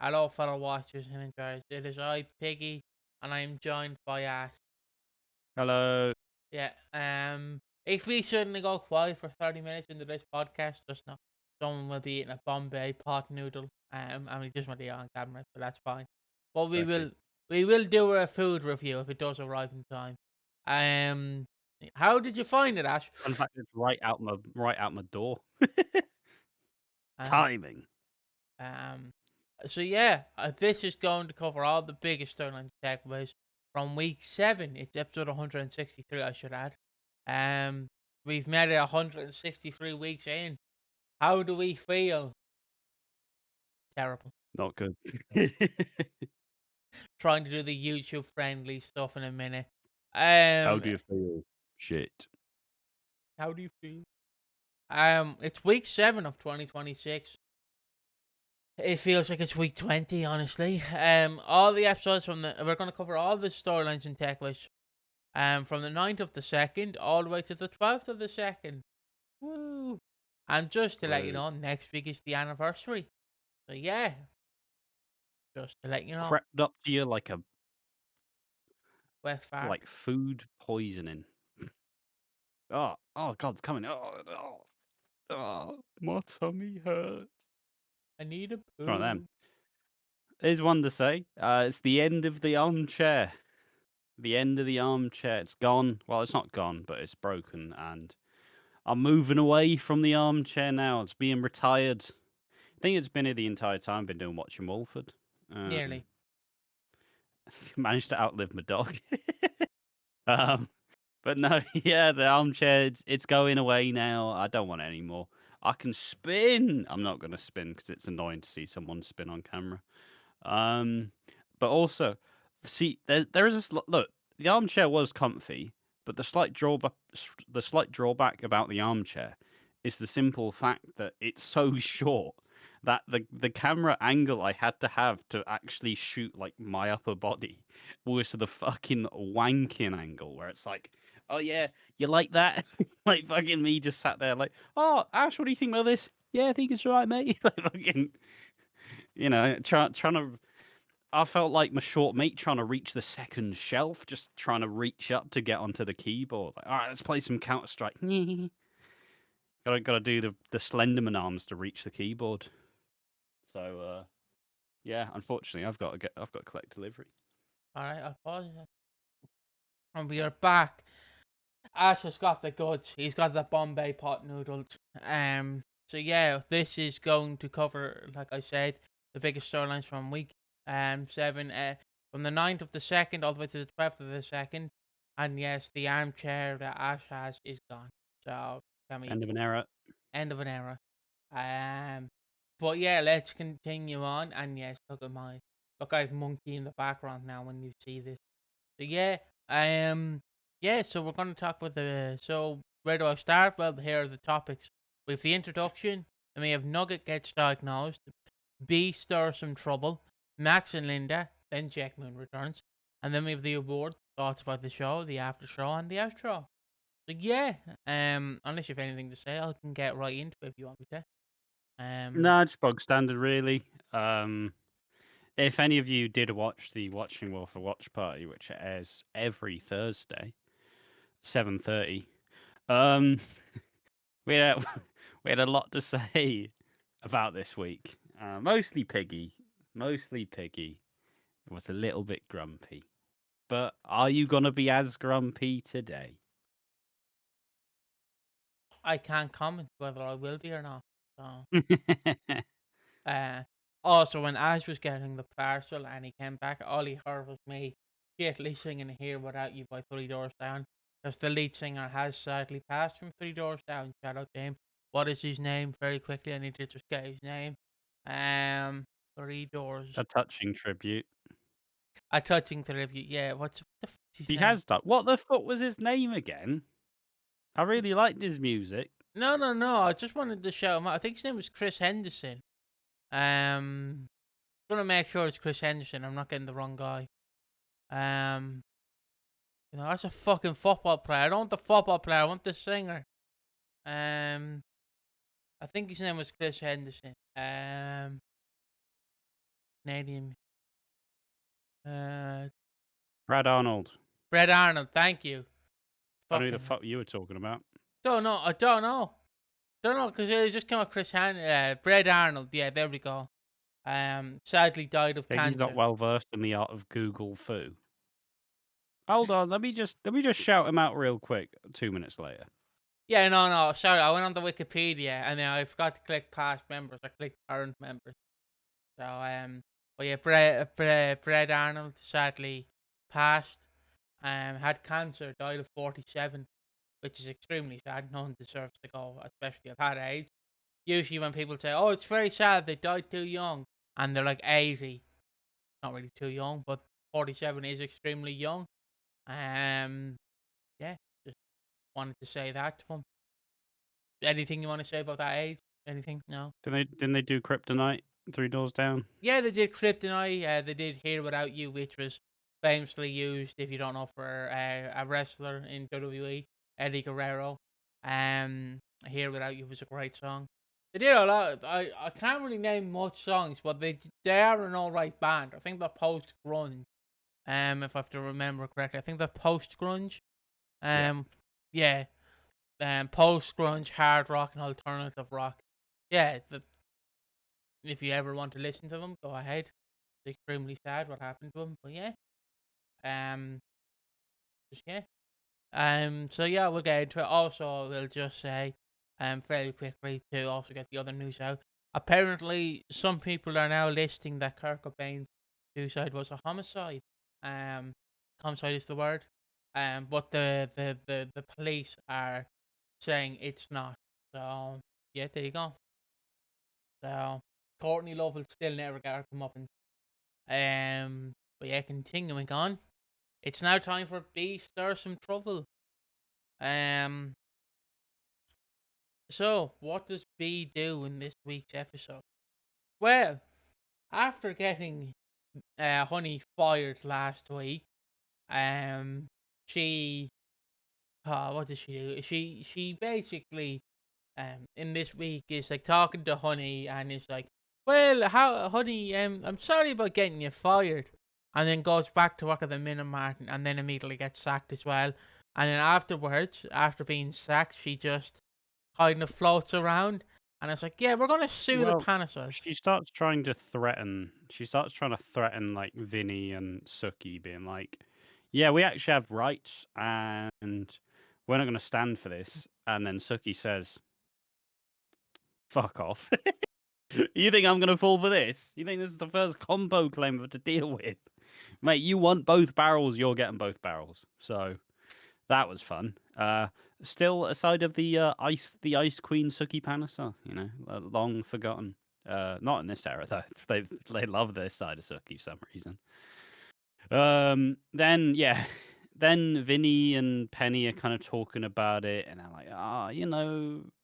Hello, fellow watchers and enjoyers. It is I, Piggy, and I am joined by Ash. Hello. Yeah, if we suddenly go quiet for 30 minutes into this podcast, just know someone will be eating a Bombay pot noodle, and we just want to be on camera, so that's fine. But we Exactly. will, we will do a food review if it does arrive in time. Um, how did you find it, Ash? Fun fact, it's right out my door. Uh, Timing. Um, so yeah, this is going to cover all the biggest storylines takeaways from week 7. It's episode 163, I should add. Um, we've made it 163 weeks in. How do we feel? Terrible. Not good. Trying to do the YouTube friendly stuff in a minute. How Um, do you feel? Shit. how do you feel? It's week 7 of 2026. It feels like it's week 20, honestly. All the episodes we're going to cover all the storylines and takeaways. From the 9th of the 2nd all the way to the 12th of the 2nd. Woo! And just to let you Whoa. know, next week is the anniversary. So yeah, just to let you know, Crept up to you like a wet fart. food poisoning. Oh God, it's coming. My tummy hurts. I need a Right then. poo. Here's one to say. It's the end of the armchair. The end of the armchair. It's gone. Well, it's not gone, but it's broken, and I'm moving away from the armchair now. It's being retired. I think it's been here the entire time. Been doing Watching Walford. Um, Nearly. managed to outlive my dog. um, but no, yeah, the armchair. It's going away now. I don't want it anymore. I can spin. I'm not going to spin because it's annoying to see someone spin on camera. Um, but also, see, there is this look. The armchair was comfy, but the slight drawback about the armchair is the simple fact that it's so short that the camera angle I had to have to actually shoot like my upper body was the fucking wanking angle where it's like, oh yeah, you like that? Like fucking me just sat there like, oh Ash, what do you think about this? Yeah, I think it's right, mate. Like fucking, trying to. I felt like my short mate trying to reach the second shelf, just trying to reach up to get onto the keyboard. Like, all right, let's play some Counter Strike. Gotta do the Slenderman arms to reach the keyboard. So yeah, unfortunately, I've got to collect delivery. Alright, I'll pause it. And we are back. Ash has got the goods. He's got the Bombay pot noodles. So yeah, this is going to cover, like I said, the biggest storylines from week 7. From the 9th of the 2nd all the way to the 12th of the 2nd. And yes, the armchair that Ash has is gone. So can we End of an era. end of an era. Um, but yeah, let's continue on. And yes, look, I have monkey in the background now when you see this. So yeah, yeah. So we're gonna talk about So where do I start? Well, here are the topics. With the introduction, then we have Nugget gets diagnosed. B stirs some trouble. Max and Linda. Then Jack Moon returns, and then we have the award, thoughts about the show, the after show, and the outro. So yeah, unless you have anything to say, I can get right into it if you want me to. Nah, just bog standard, really. If any of you did watch the Watching Wolf Watch Party, which airs every Thursday, 7:30, um, we had we had a lot to say about this week. Mostly Piggy. Mostly Piggy was a little bit grumpy. But are you gonna be as grumpy today? I can't comment whether I will be or not. So Uh, also, when Ash was getting the parcel and he came back, all he heard was me shittily singing Here Without You by Three Doors Down. Because the lead singer has sadly passed from Three Doors Down. Shout out to him. What is his name? Very quickly, I need to just get his name. Three Doors. A touching tribute. A touching tribute. Yeah, what the fuck's his He name? has done. What the fuck was his name again? I really liked his music. No. I just wanted to shout him out. I think his name was Chris Henderson. Um, gonna make sure it's Chris Henderson. I'm not getting the wrong guy. Um, that's a fucking football player. I don't want the football player. I want the singer. Um, I think his name was Chris Henderson. Canadian. Uh, Brad Arnold. Brett Arnold. Thank you. I know who the Fucking. fuck you were talking about. Don't know. I don't know. Don't know because it just came out Chris Brett Arnold. Yeah, there we go. Sadly died of Piggy's not cancer. well versed in the art of Google foo. Hold on, let me just shout him out real quick. 2 minutes later. Yeah, no. Sorry, I went on the Wikipedia and then I forgot to click past members. I clicked current members. So but yeah, Brett Arnold sadly passed. Had cancer, died of 47, which is extremely sad. No one deserves to go, especially at that age. Usually, when people say, "Oh, it's very sad they died too young," and they're like 80, not really too young, but 47 is extremely young. Um, yeah, just wanted to say that to him. Anything you want to say about that age? Anything? No. Didn't they do Kryptonite? 3 Doors Down? Yeah, they did Kryptonite. They did Here Without You, which was famously used, if you don't know, for a wrestler in WWE, Eddie Guerrero. Here Without You was a great song. They did a lot. I can't really name much songs, but they are an alright band. I think they're post grunge. If I have to remember correctly, I think they're post grunge. Yeah. Yeah. Post grunge, hard rock, and alternative rock. Yeah, if you ever want to listen to them, go ahead. It's extremely sad what happened to him, but yeah. Um, just yeah. So yeah, we'll get into it. Also, we'll just say, very quickly to also get the other news out. Apparently, some people are now listing that Kurt Cobain's suicide was a homicide. Homicide is the word. But the police are saying it's not. So yeah, there you go. So Courtney Love will still never get her comeuppance. But yeah, continuing on. It's now time for B Stir Some Trouble. Um, so what does B do in this week's episode? Well, after getting Honey fired last week, um, she, what does she do? She basically, in this week is like talking to Honey and is like, well, how, Honey, I'm sorry about getting you fired, and then goes back to work at the Minute Martin and then immediately gets sacked as well. And then afterwards, after being sacked, she just kind of floats around and it's like, yeah, we're gonna sue the Well, Panasonic. she starts trying to threaten. She starts trying to threaten like Vinny and Suki, being like, "Yeah, we actually have rights, and we're not going to stand for this." And then Suki says, "Fuck off." You think I'm going to fall for this? You think this is the first combo claim I've to deal with? Mate, you want both barrels, you're getting both barrels. So that was fun. Still aside of the Ice Queen Suki Panasa, long forgotten. Not in this era though. They love this side of Suki for some reason. Then yeah, then Vinny and Penny are kind of talking about it, and they're like,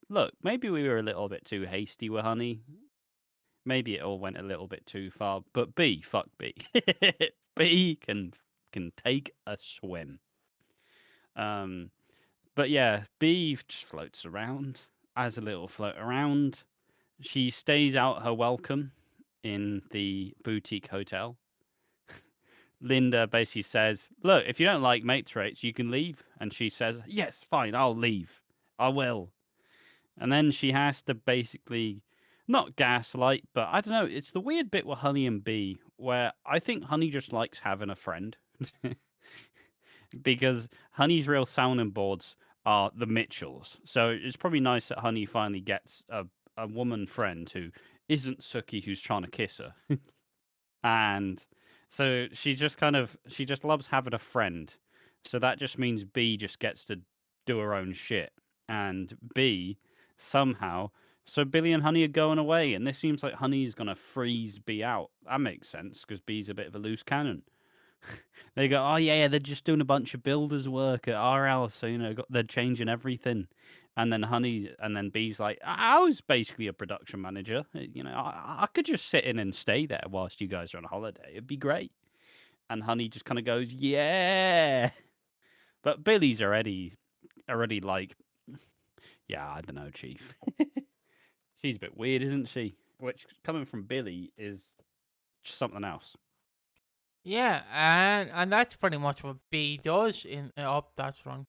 look, maybe we were a little bit too hasty with Honey. Maybe it all went a little bit too far. But fuck B. B can take a swim. But yeah, B just floats around, has a little float around. She stays out her welcome in the boutique hotel. Linda basically says, "Look, if you don't like mate traits, you can leave." And she says, "Yes, fine, I'll leave. I will." And then she has to basically not gaslight, but I don't know. It's the weird bit with Honey and B where I think Honey just likes having a friend. Because Honey's real sounding boards are the Mitchells. So it's probably nice that Honey finally gets a woman friend who isn't Suki who's trying to kiss her. And so she just loves having a friend. So that just means B just gets to do her own shit. And B somehow so Billy and Honey are going away, and this seems like Honey's gonna freeze B out. That makes sense because B's a bit of a loose cannon. They go, oh yeah, they're just doing a bunch of builders work at our house, so they're changing everything. And then B's like, I was basically a production manager. I could just sit in and stay there whilst you guys are on holiday. It'd be great. And Honey just kind of goes, yeah. But Billy's already like, yeah, I don't know, Chief. She's a bit weird, isn't she? Which coming from Billy is just something else. Yeah, and that's pretty much what B does in. Oh, that's wrong.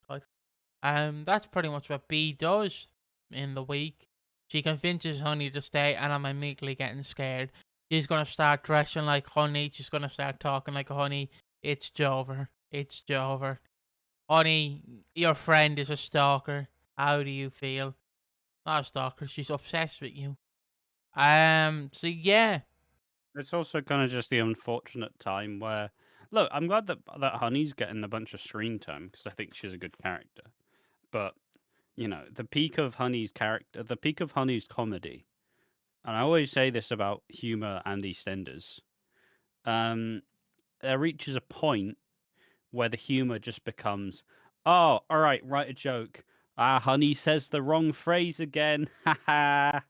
That's pretty much what B does in the week. She convinces Honey to stay, and I'm immediately getting scared. She's gonna start dressing like Honey. She's gonna start talking like Honey. It's Jover. It's Jover. Honey, your friend is a stalker. How do you feel? Not a stalker. She's obsessed with you. So yeah, It's also kind of just the unfortunate time where, look, I'm glad that Honey's getting a bunch of screen time because I think she's a good character. But the peak of Honey's character, the peak of Honey's comedy, and I always say this about humor and EastEnders, um, there reaches a point where the humor just becomes, oh, all right, write a joke. Ah, Honey says the wrong phrase again. Ha ha.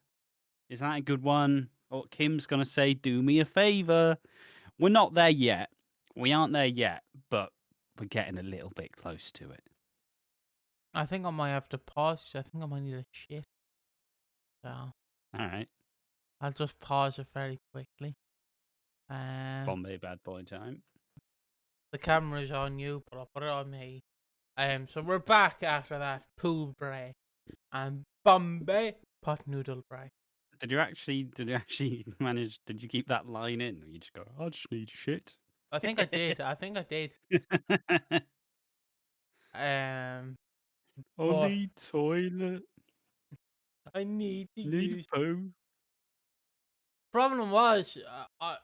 Is that a good one? Or Kim's gonna say, do me a favor. We're not there yet. We aren't there yet, but we're getting a little bit close to it. I think I might have to pause. I think I might need a shit. So All right. I'll just pause it very quickly. Um, Bombay bad boy time. the camera's on you, but I'll put it on me. So we're back after that pool break and Bombay pot noodle break. Did you actually manage, did you keep that line in? Or you just go, I just need shit. I think I did. I think I did. Um, I but need toilet. I need to Need use. poo. Problem was,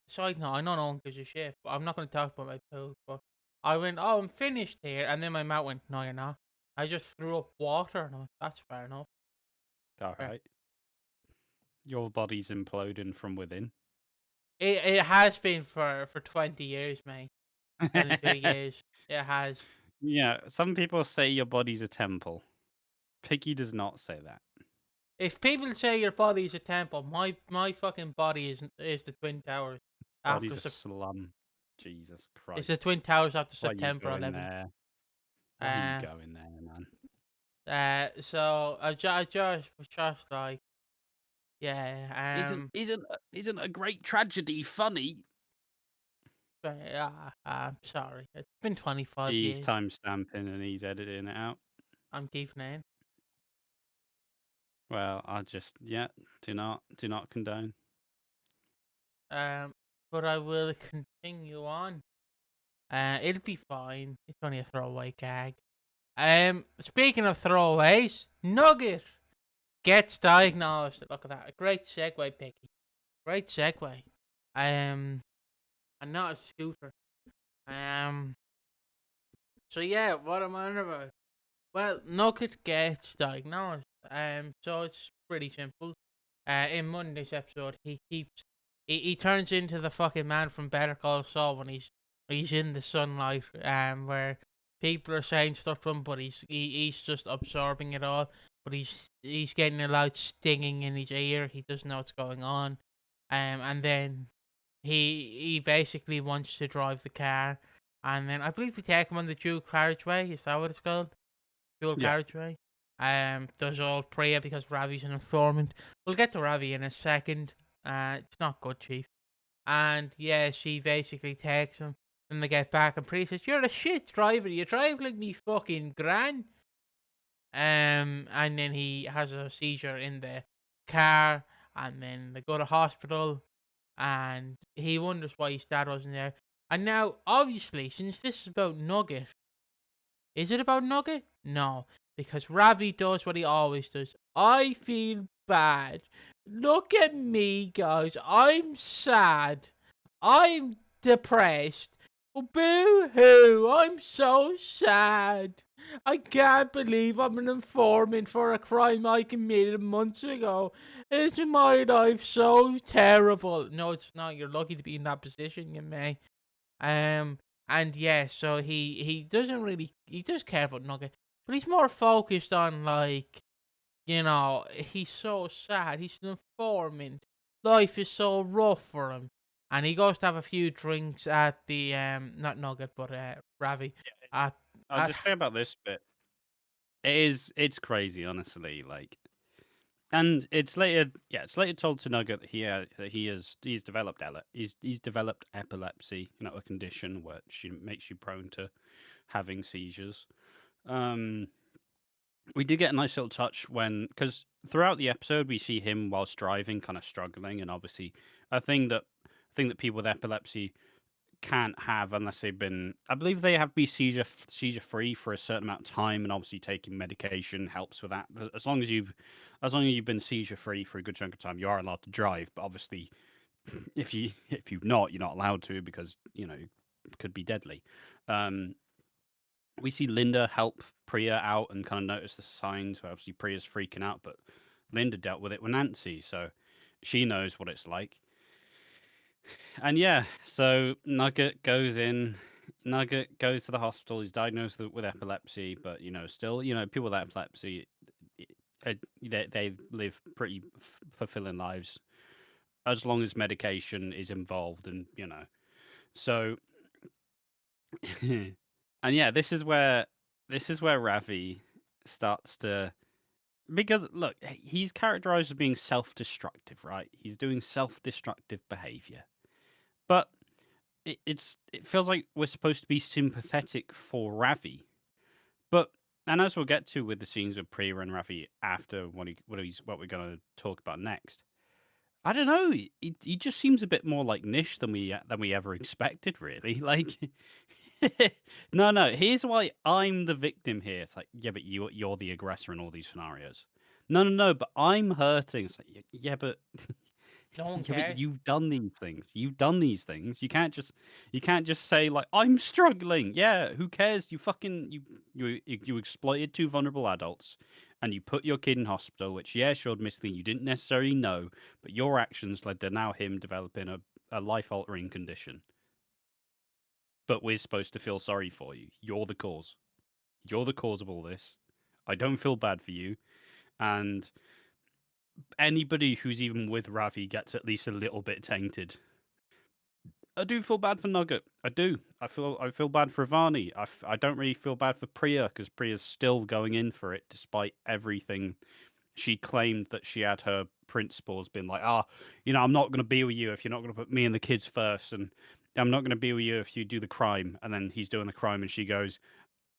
side note, I know no one gives a shit, but I'm not going to talk about my poo. But I went, oh, I'm finished here, and then my mouth went, no, you're not. I just threw up water, and I went, that's fair enough. All Fair. right. Your body's imploding from within. It has been for 20 years, mate. 22 years. It has. Yeah, some people say your body's a temple. Piggy does not say that. If people say your body's a temple, my fucking body is the Twin Towers. After Body's a slum. Jesus it's the Christ. Twin Towers after Why are you September going 11th. there? Why are you Uh, going there, man? so I just was just like, yeah, Isn't a great tragedy funny? I'm sorry. It's been 25 He's years. time stamping and he's editing it out. I'm keeping it in. Well, I just do not condone. But I will continue on. It'll be fine. It's only a throwaway gag. Speaking of throwaways, Nugget gets diagnosed. Look at that. A great segue, Piggy. Great segue. And not a scooter. So yeah, what am I on about? Well, Nugget gets diagnosed. So it's pretty simple. In Monday's episode, he turns into the fucking man from Better Call Saul when he's in the sunlight. Where people are saying stuff to him, but he's just absorbing it all. But he's getting a loud stinging in his ear. He doesn't know what's going on. And then he basically wants to drive the car. And then I believe they take him on the dual carriageway. Is that what it's called? Dual Yeah. carriageway. There's all Priya because Ravi's an informant. We'll get to Ravi in a second. It's not good, Chief. And yeah, she basically takes him. And they get back, and Priya says, "You're a shit driver. You drive like me fucking gran." And then he has a seizure in the car, and then they go to hospital, and he wonders why his dad wasn't there. And now, obviously, since this is about Nugget, is it about Nugget? No, because Ravi does what he always does. I feel bad. Look at me, guys. I'm sad. I'm depressed. Oh, boo hoo. I'm so sad. I can't believe I'm an informant for a crime I committed months ago. Isn't my life so terrible? No, it's not. You're lucky to be in that position, you may. And yeah, so he doesn't really he does care about Nugget, but he's more focused on like, he's so sad. He's an informant. Life is so rough for him, and he goes to have a few drinks at the not Nugget but Ravi It's, at I'll at just say about this bit. It's crazy, honestly. Like, And it's later told to Nugget that he's developed he's developed epilepsy, a condition which makes you prone to having seizures. Um, we do get a nice little touch because throughout the episode we see him whilst driving, kind of struggling, and obviously a thing that people with epilepsy can't have unless they've been. I believe they have to be seizure free for a certain amount of time, and obviously taking medication helps with that. But as long as you've been seizure free for a good chunk of time, you are allowed to drive. But obviously, you're not allowed to because it could be deadly. Um, we see Linda help Priya out and kind of notice the signs. Where obviously Priya's freaking out, but Linda dealt with it with Nancy, so she knows what it's like. And yeah, so Nugget goes in. Nugget goes to the hospital. He's diagnosed with epilepsy, but still, people with epilepsy, they live pretty fulfilling lives as long as medication is involved, and so and yeah, this is where Ravi starts to because look, he's characterized as being self-destructive, right? He's doing self-destructive behavior, but it feels like we're supposed to be sympathetic for Ravi, but and as we'll get to with the scenes of Priya and Ravi after what we're gonna talk about next, I don't know. He just seems a bit more like Nish than we ever expected, really. Like, no. Here's why I'm the victim here. It's like, yeah, but you're the aggressor in all these scenarios. No. But I'm hurting. It's like, yeah, but No one yeah, but cares. you've done these things. You've done these things. You can't just say like I'm struggling. Yeah, who cares? You fucking you exploited two vulnerable adults, and you put your kid in hospital. Which yeah, sure, admittedly you didn't necessarily know, but your actions led to now him developing a life altering condition. But we're supposed to feel sorry for you. You're the cause. You're the cause of all this. I don't feel bad for you, and anybody who's even with Ravi gets at least a little bit tainted. I do feel bad for Nugget. I do. I feel bad for Ivani. I don't really feel bad for Priya because Priya's still going in for it despite everything. She claimed that she had her principles been like, I'm not going to be with you if you're not going to put me and the kids first, and I'm not going to be with you if you do the crime. And then he's doing the crime, and she goes,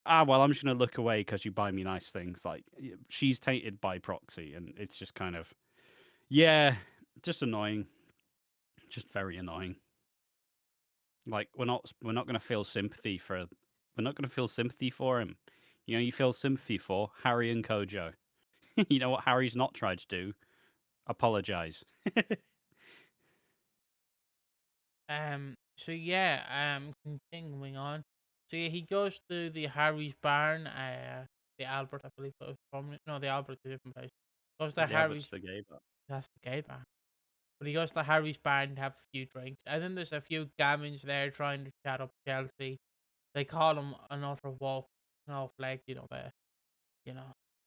well, I'm just going to look away because you buy me nice things. Like she's tainted by proxy, and it's just kind of, yeah, just annoying, just very annoying. Like we're not gonna feel sympathy for we're not gonna feel sympathy for him. You feel sympathy for Harry and Kojo. You know what Harry's not tried to do? Apologize. So yeah, continuing on. So yeah, he goes to the Harry's barn, the Albert, I believe it was from. No, the Albert's a different place. Goes to Yeah, but Harry's. it's the gay bar. That's the gay barn. But he goes to Harry's barn to have a few drinks. And then there's a few gamins there trying to chat up Chelsea. They call him an utter walk, no flag, you know,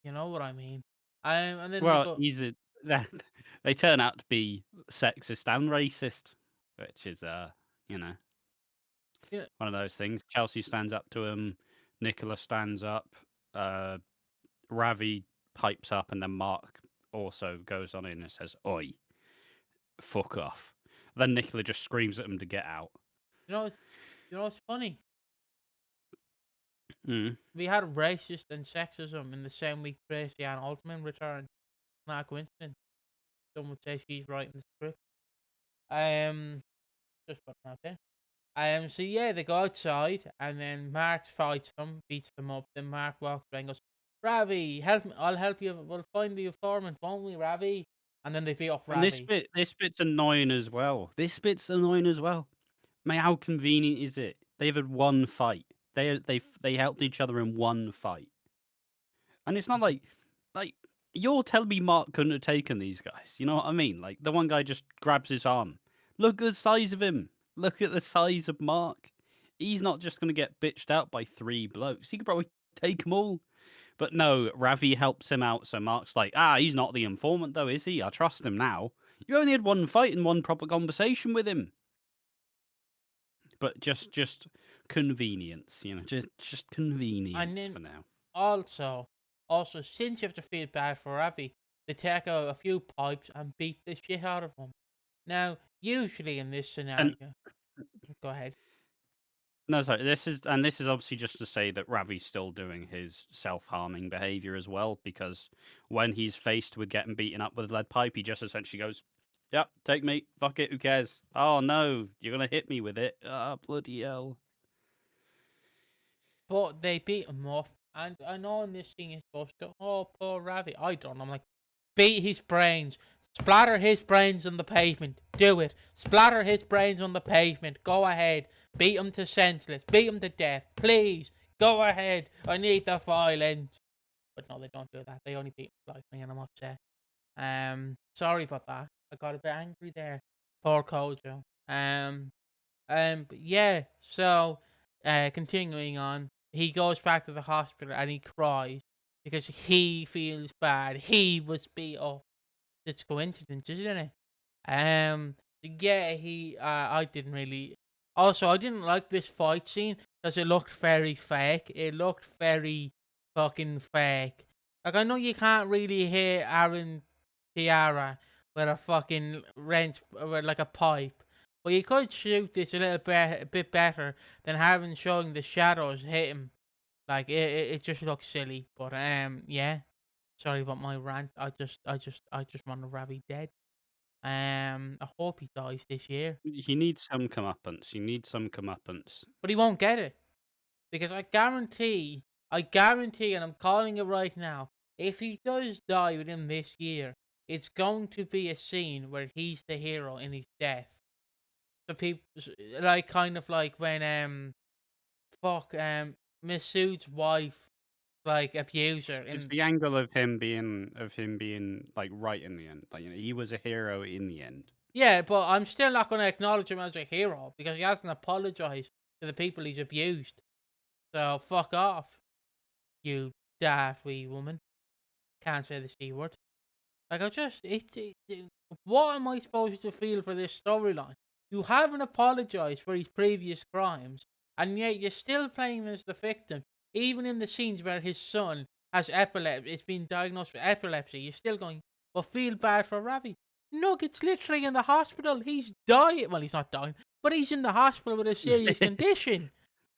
you know what I mean. And then they Well, go, he's a that they turn out to be sexist and racist, which is you know, yeah, one of those things. Chelsea stands up to him, Nicola stands up, uh Ravi pipes up, and then Mark also goes on in and says, Oi, fuck off. Then Nicola just screams at him to get out. you know, it's, it's funny. Mm. We had racist and sexism in the same week Tracy Ann Altman returned. Not a coincidence. Some would say she's writing the script. Um, just putting that there. So yeah, they go outside, and then Mark fights them, beats them up. Then Mark walks away and goes, "Ravi, help me! I'll help you. We'll find the informant, won't we, Ravi?" And then they beat up And Ravi. this bit's annoying as well. This bit's annoying as well. Mate, how convenient is it? They've had one fight. They helped each other in one fight. And it's not like you're telling me Mark couldn't have taken these guys. You know what I mean? Like the one guy just grabs his arm. Look at the size of him. Look at the size of Mark. He's not just gonna get bitched out by three blokes. He could probably take them all. But no, Ravi helps him out, so Mark's like, he's not the informant though, is he? I trust him now. You only had one fight and one proper conversation with him. But just convenience, just And convenience then for now. also, since you have to feel bad for Ravi, They take a few pipes and beat the shit out of him. Now, usually in this And scenario, go ahead. no, sorry. This is obviously just to say that Ravi's still doing his self-harming behavior as well, because when he's faced with getting beaten up with a lead pipe, he just essentially goes, "Yep, take me. Fuck it. Who cares? Oh no, you're gonna hit me with it. Ah, bloody hell." But they beat him up, and I know in this scene it's supposed to, oh, poor Ravi. I don't. I'm like, beat his brains, splatter his brains on the pavement. Do it. Splatter his brains on the pavement. Go ahead. Beat him to senseless. Beat him to death. Please. Go ahead. I need the violence. But no, they don't do that. They only beat him slightly, and I'm upset. Sorry about that. I got a bit angry there. Poor Kojo. But yeah, so continuing on, he goes back to the hospital and he cries because he feels bad. He was beat up. It's coincidence, isn't it? Yeah, I didn't really. Also, I didn't like this fight scene because it looked very fake. It looked very fucking fake. Like I know you can't really hear Aaron Tiara with a fucking wrench, with like a pipe. But you could shoot this a bit better than having showing the shadows hit him. Like it just looks silly. But yeah. Sorry about my rant. I just want Ravi dead. I hope he dies this year, He needs some comeuppance. He needs some comeuppance. but he won't get it because I guarantee, and I'm calling it right now. If he does die within this year, it's going to be a scene where he's the hero in his death. So people like kind of like when Masood's wife like abused her It's in. the angle of him being like right in the end. Like, he was a hero in the end. Yeah, but I'm still not going to acknowledge him as a hero because he hasn't apologized to the people he's abused. So fuck off, you daft wee woman. Can't say the C word. Like I just, what am I supposed to feel for this storyline? You haven't apologized for his previous crimes, and yet you're still playing him as the victim. Even in the scenes where his son has epilepsy, it's been diagnosed with epilepsy, you're still going, well, feel bad for Ravi. Nugget's literally in the hospital. He's dying. Well, he's not dying, but he's in the hospital with a serious condition.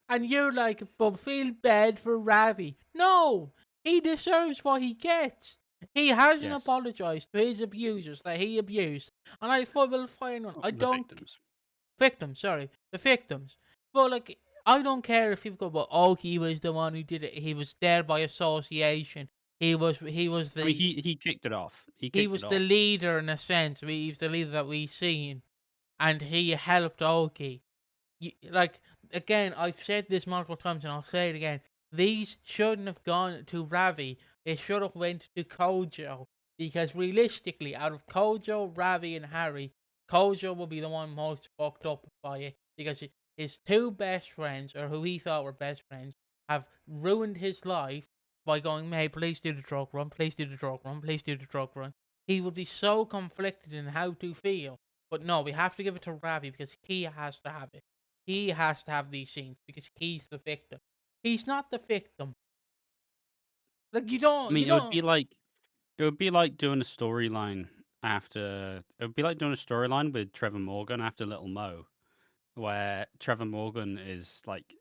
And you're like, but feel bad for Ravi. No, he deserves what he gets. He hasn't Yes, apologized to his abusers that he abused. And I thought, well, fine. I the don't. victims. Victims, sorry. The victims. But, like, I don't care if people go, but oh, he was the one who did it. He was there by association. He was I mean, the he kicked it off. He he kicked it was the off. leader in a sense. He's the leader that we seen, and he helped Oki. Like again, I've said this multiple times, and I'll say it again. These shouldn't have gone to Ravi. They should have went to Kojo because realistically, out of Kojo, Ravi, and Harry, Kojo will be the one most fucked up by it because his two best friends, or who he thought were best friends, have ruined his life by going, "Hey, please do the drug run, please do the drug run, please do the drug run." He would be so conflicted in how to feel. But no, we have to give it to Ravi because he has to have it. He has to have these scenes because he's the victim. He's not the victim. Like I you mean, don't. it would be like doing a storyline after. It would be like doing a storyline with Trevor Morgan after Little Mo, where Trevor Morgan is like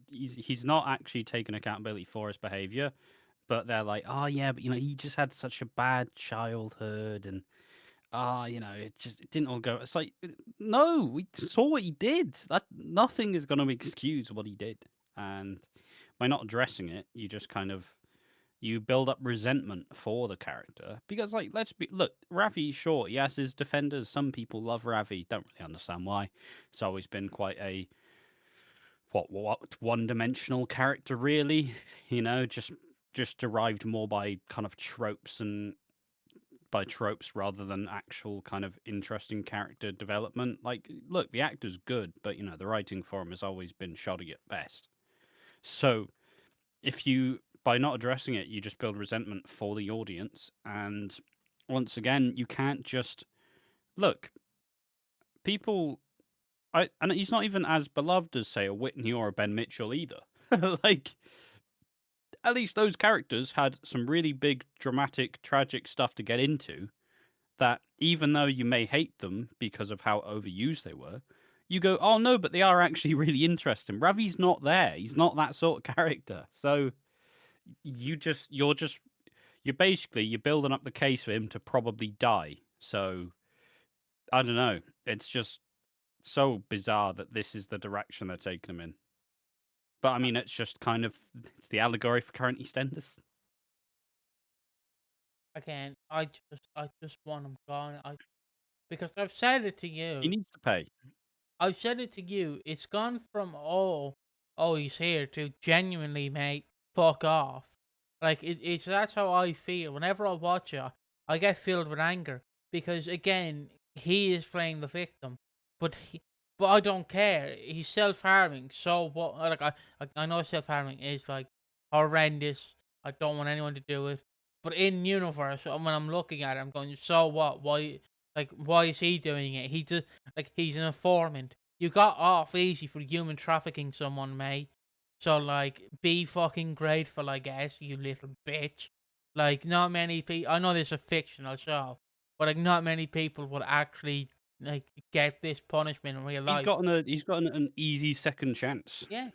he's not actually taking accountability for his behavior, but they're like, oh yeah, but he just had such a bad childhood, and it didn't all go. It's like, no, we saw what he did. That nothing is going to excuse what he did, and by not addressing it, you just kind of you build up resentment for the character because, like, look, Ravi, sure, he has his defenders. Some people love Ravi, don't really understand why. It's always been quite a what one-dimensional character, really. Just derived more by kind of tropes and by tropes rather than actual kind of interesting character development. Like, look, the actor's good, but the writing for him has always been shoddy at best. So if you by not addressing it, you just build resentment for the audience, and once again, you can't just look people. And he's not even as beloved as say a Whitney or a Ben Mitchell either. Like at least those characters had some really big, dramatic, tragic stuff to get into. That even though you may hate them because of how overused they were, you go, oh no, but they are actually really interesting. Ravi's not there. He's not that sort of character. So you're basically you're building up the case for him to probably die. So I don't know. It's just so bizarre that this is the direction they're taking him in. But I mean, it's just kind of it's the allegory for current EastEnders. Again, I just want him gone. Because I've said it to He you. needs to pay. I've said it to you. It's gone from oh he's here to genuinely, mate, fuck off. Like it's that's how I feel. Whenever I watch it, I get filled with anger because again he is playing the victim, but but I don't care. He's self harming. So what? Like I know self harming is like horrendous. I don't want anyone to do it. But in universe, when I'm looking at it, I'm going, so what? Why? Like, why is he doing it? He just like he's an informant. You got off easy for human trafficking someone, mate. So like, be fucking grateful, I guess, you little bitch. Like, not many people. I know this is a fictional show, but like, not many people would actually like get this punishment in real life. He's gotten an easy second chance. Yeah,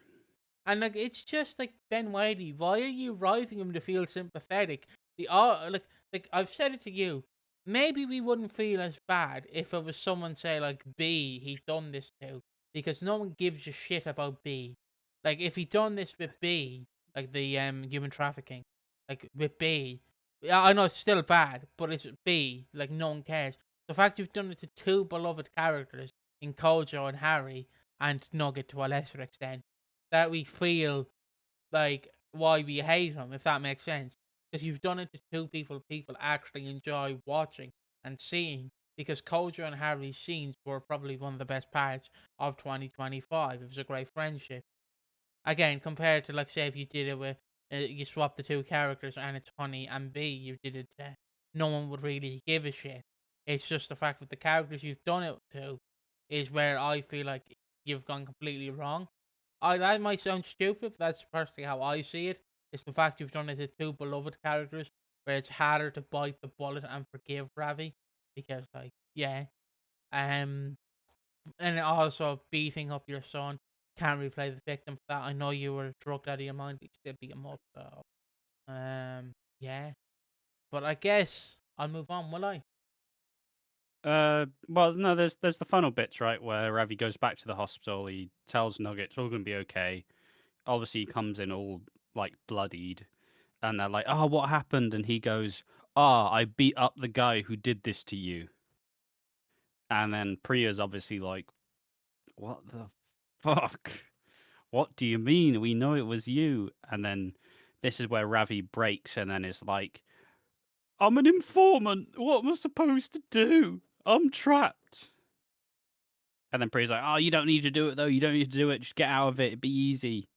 and like it's just like Ben Whitey, why are you writing him to feel sympathetic? Like I've said it to you. Maybe we wouldn't feel as bad if it was someone say like B he done this to because no one gives a shit about B. Like if he done this with B, like the human trafficking, like with B, yeah, I know it's still bad, but it's B, like no one cares. The fact you've done it to two beloved characters in Kojo and Harry and Nugget to a lesser extent that we feel like why we hate him, if that makes sense. Because you've done it to two people actually enjoy watching and seeing. Because Kojo and Harry's scenes were probably one of the best parts of 2025. It was a great friendship. Again, compared to like say if you did it with you swap the two characters and it's Honey and B, you did it to no one would really give a shit. It's just the fact that the characters you've done it to is where I feel like you've gone completely wrong. That might sound stupid, but that's personally how I see it. It's the fact you've done it to two beloved characters where it's harder to bite the bullet and forgive Ravi because like yeah. Um and also beating up your son can't replay the victim for that. I know you were drugged out of your mind, but you still beat him up. So, yeah. But I guess I'll move on, will I? Well, no, there's the final bits, right, where Ravi goes back to the hospital. He tells Nugget it's all gonna be okay. Obviously, he comes in all like bloodied, and they're like, "Oh, what happened?" And he goes, "Ah, I beat up the guy who did this to you." And then Priya's obviously like, "What the fuck? What do you mean? We know it was you." And then this is where Ravi breaks, and then is like, "I'm an informant. What am I supposed to do? I'm trapped." And then Priya's like, "Oh, you don't need to do it though. You don't need to do it. Just get out of it. It'd be easy."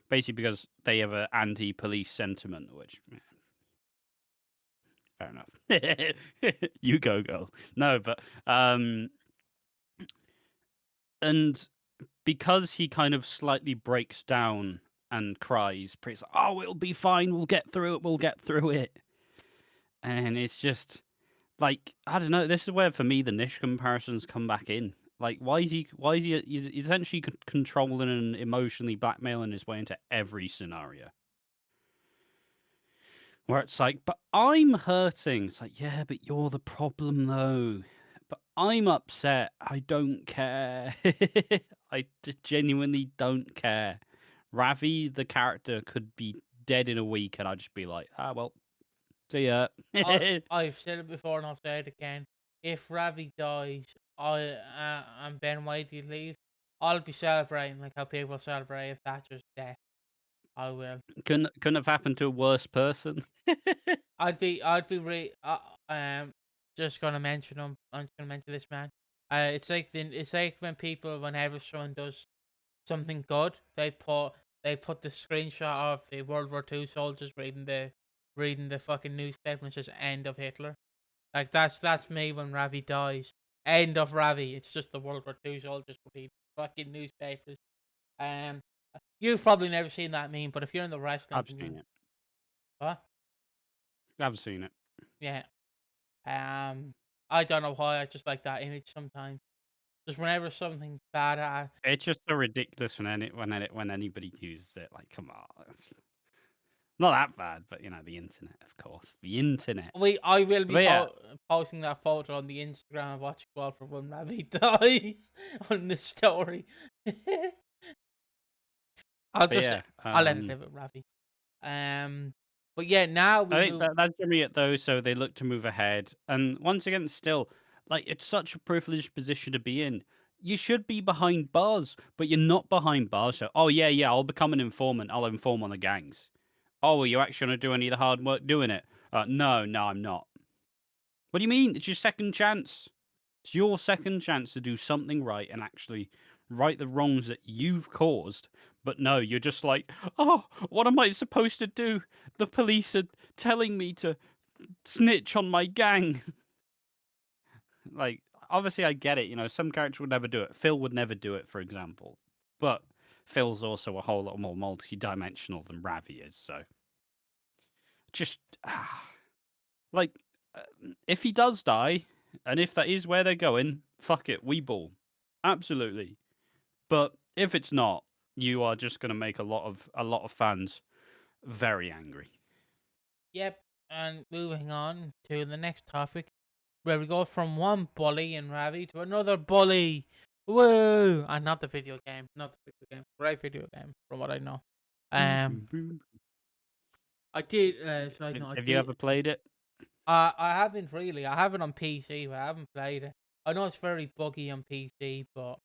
Basically, because they have an anti-police sentiment, which fair enough. You go, girl. No, but and because he kind of slightly breaks down and cries, Priya's like, "Oh, it'll be fine. We'll get through it. We'll get through it." And it's just like I don't know. This is where for me the niche comparisons come back in. Like, why is he? Why is he? He's essentially controlling and emotionally blackmailing his way into every scenario. Where it's like, but I'm hurting. It's like, yeah, but you're the problem though. But I'm upset. I don't care. Genuinely don't care. Ravi, the character, could be dead in a week, and I'd just be like, ah, well, see ya. I've said it before and I'll say it again. If Ravi dies, and Ben Whitey leave, I'll be celebrating like how people celebrate if Thatcher's death. I will. Couldn't have happened to a worse person. I'd be just gonna mention him. I'm just gonna mention this man. It's like when people, whenever someone does something good, they put the screenshot of the World War II soldiers reading the fucking newspaper and it says "End of Hitler." Like that's me when Ravi dies. End of Ravi. It's just the World War II soldiers reading fucking newspapers. Um, you've probably never seen that meme, but if you're in the wrestling I've seen community, it. What? I've seen it. Yeah. I don't know why. I just like that image sometimes. Just whenever something bad, It's just so ridiculous when anybody uses it. Like, come on, it's not that bad, but the internet, of course, the internet. I will be But yeah, posting that photo on the Instagram of Watching Walford when Ravi dies on the story. I'll but just yeah. I'll let it live with Ravi. But yeah, now we I think move. that's generally it though. So they look to move ahead, and once again, still, like it's such a privileged position to be in. You should be behind bars, but you're not behind bars. So, oh yeah, I'll become an informant. I'll inform on the gangs. Oh, well, you actually going to do any of the hard work doing it? No, I'm not. What do you mean? It's your second chance. It's your second chance to do something right and actually right the wrongs that you've caused. But no, you're just like, oh, what am I supposed to do? The police are telling me to snitch on my gang. Like, obviously, I get it. Some characters would never do it. Phil would never do it, for example. But Phil's also a whole lot more multi-dimensional than Ravi is. So just like, uh, if he does die, and if that is where they're going, fuck it, we ball, absolutely. But if it's not, you are just going to make a lot of fans very angry. Yep. And moving on to the next topic, where we go from one bully in Ravi to another bully. Woo! And not the video game, not the video game, great video game from what I know. Boom, boom, Um, boom. I did. Side Have note, I have you did. ever played it? I haven't really. I have it on PC, but I haven't played it. I know it's very buggy on PC, but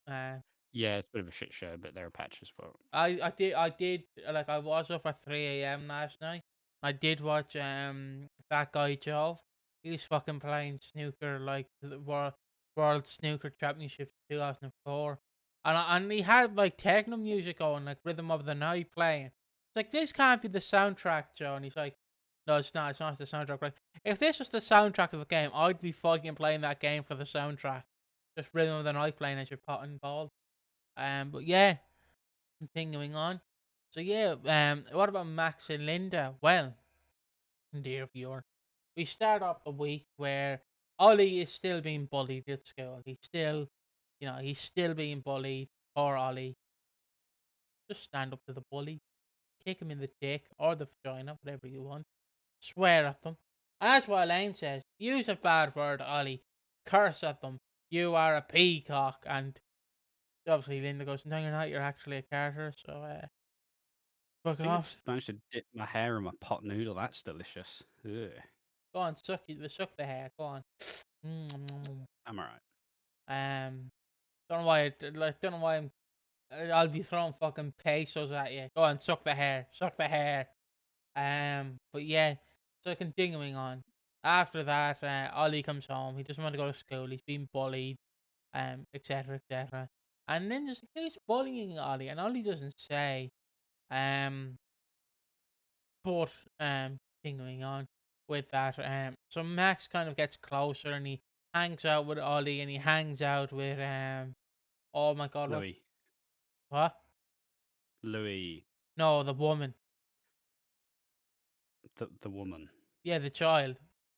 Yeah, it's a bit of a shit show, but there are patches for it. I did like I was up at 3 a.m. last night. I did watch that guy Joe. He was fucking playing snooker like the World Snooker Championship 2004, and he had like techno music going, like Rhythm of the Night playing. It's like this can't be the soundtrack, Joe. And he's like, no, it's not. It's not the soundtrack. Like if this was the soundtrack of the game, I'd be fucking playing that game for the soundtrack. Just Rhythm of the Night playing as you're potting ball. But yeah, continuing on. So yeah, what about Max and Linda? Well, dear viewer, we start off the week where Ollie is still being bullied at school. He's still being bullied. Poor Ollie. Just stand up to the bully, kick him in the dick or the vagina, whatever you want. Swear at them. And that's what Elaine says. Use a bad word, Ollie. Curse at them. You are a peacock. And obviously Linda goes, no, you're not. You're actually a Carter. So, fuck I think I've off. just managed to dip my hair in my pot noodle. That's delicious. Ugh. Go on, suck the hair. Go on. I'm alright. Um, don't know why. Don't know why I'll be throwing fucking pesos at you. Go on, suck the hair. Suck the hair. But yeah. So continuing on. After that, Ollie comes home. He doesn't want to go to school. He's being bullied. Etc. Etc. And then there's who's bullying Ollie, and Ollie doesn't say. Um, but continuing on with that, so Max kind of gets closer and he hangs out with Ollie and he hangs out with oh my god, Louis. what? Louis. No, the woman. The woman. Yeah, the child,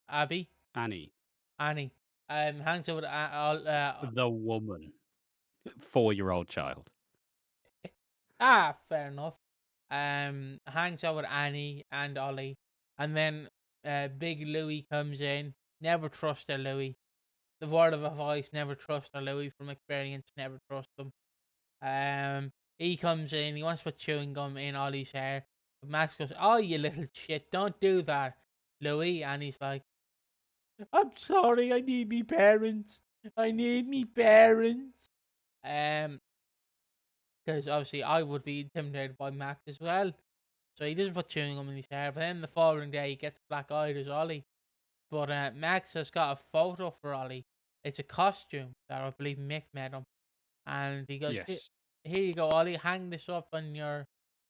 Abby, Annie. Annie. Hangs out with The woman. 4-year-old child. fair enough. Hangs out with Annie and Ollie, and then Big Louis comes in. Never trust a Louis. The word of advice: never trust a Louis from experience. Never trust them. He comes in. He wants to put chewing gum in Ollie's hair. But Max goes, "Oh, you little shit! Don't do that, Louis." And he's like, "I'm sorry. I need me parents. I need me parents." Um, because obviously I would be intimidated by Max as well. So he doesn't put chewing gum in his hair. But then the following day he gets black eyed as Ollie. But Max has got a photo for Ollie. It's a costume that I believe Mick made him. And he goes, Yes. Here you go, Ollie, hang this up on your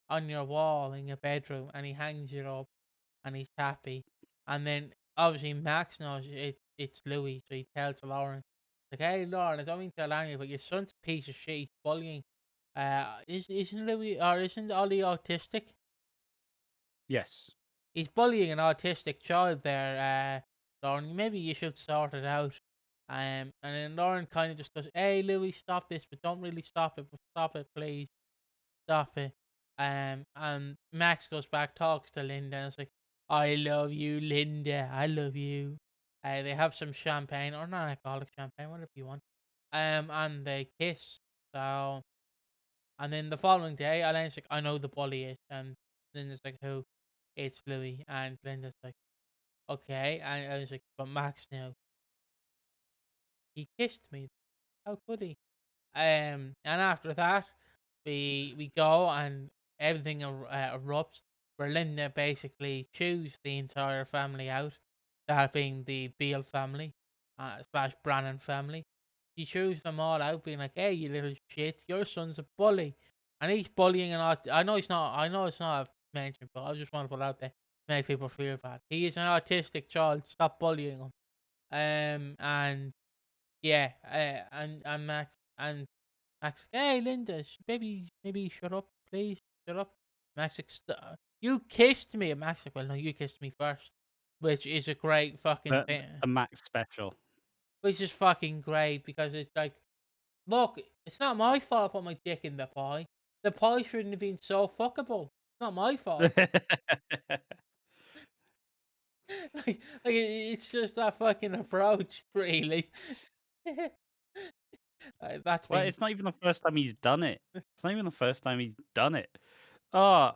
wall in your bedroom." And he hangs it up and he's happy. And then obviously Max knows it's Louis, so he tells Lauren, like, "Hey Lauren, I don't mean to alarm you, but your son's a piece of shit, he's bullying. Isn't Louis or isn't Ollie autistic?" Yes. he's bullying an autistic child there, Lauren. Maybe you should sort it out. And then Lauren kind of just goes, "Hey, Louis, stop this, but don't really stop it. But stop it, please, stop it." And Max goes back, talks to Linda, and it's like, "I love you, Linda. I love you." They have some champagne or non-alcoholic champagne, whatever you want. And they kiss. So, and then the following day, Elaine's like, "I know the bully is," and Linda's like, "Who?" "It's Louis." And Linda's like, "Okay." And I was like, "But Max now, he kissed me. How could he?" And after that, we go and everything erupts. Where Linda basically chews the entire family out, that being the Beale family, slash Brannan family. She chews them all out, being like, "Hey, you little shit, your son's a bully," and he's bullying and I know he's not. I know it's not mentioned, but I just want to put it out there, to make people feel bad. He is an autistic child. Stop bullying him. And yeah, and Max, "Hey, Linda, maybe shut up, please, shut up." Max, like, "You kissed me." And Max, like, "Well, no, you kissed me first," which is a great fucking thing. The Max special. Which is fucking great because it's like, look, it's not my fault I put my dick in the pie. The pie shouldn't have been so fuckable. It's not my fault. It's just that fucking approach, really. That's Well, been. it's not even the first time he's done it. It's not even the first time he's done it. Oh,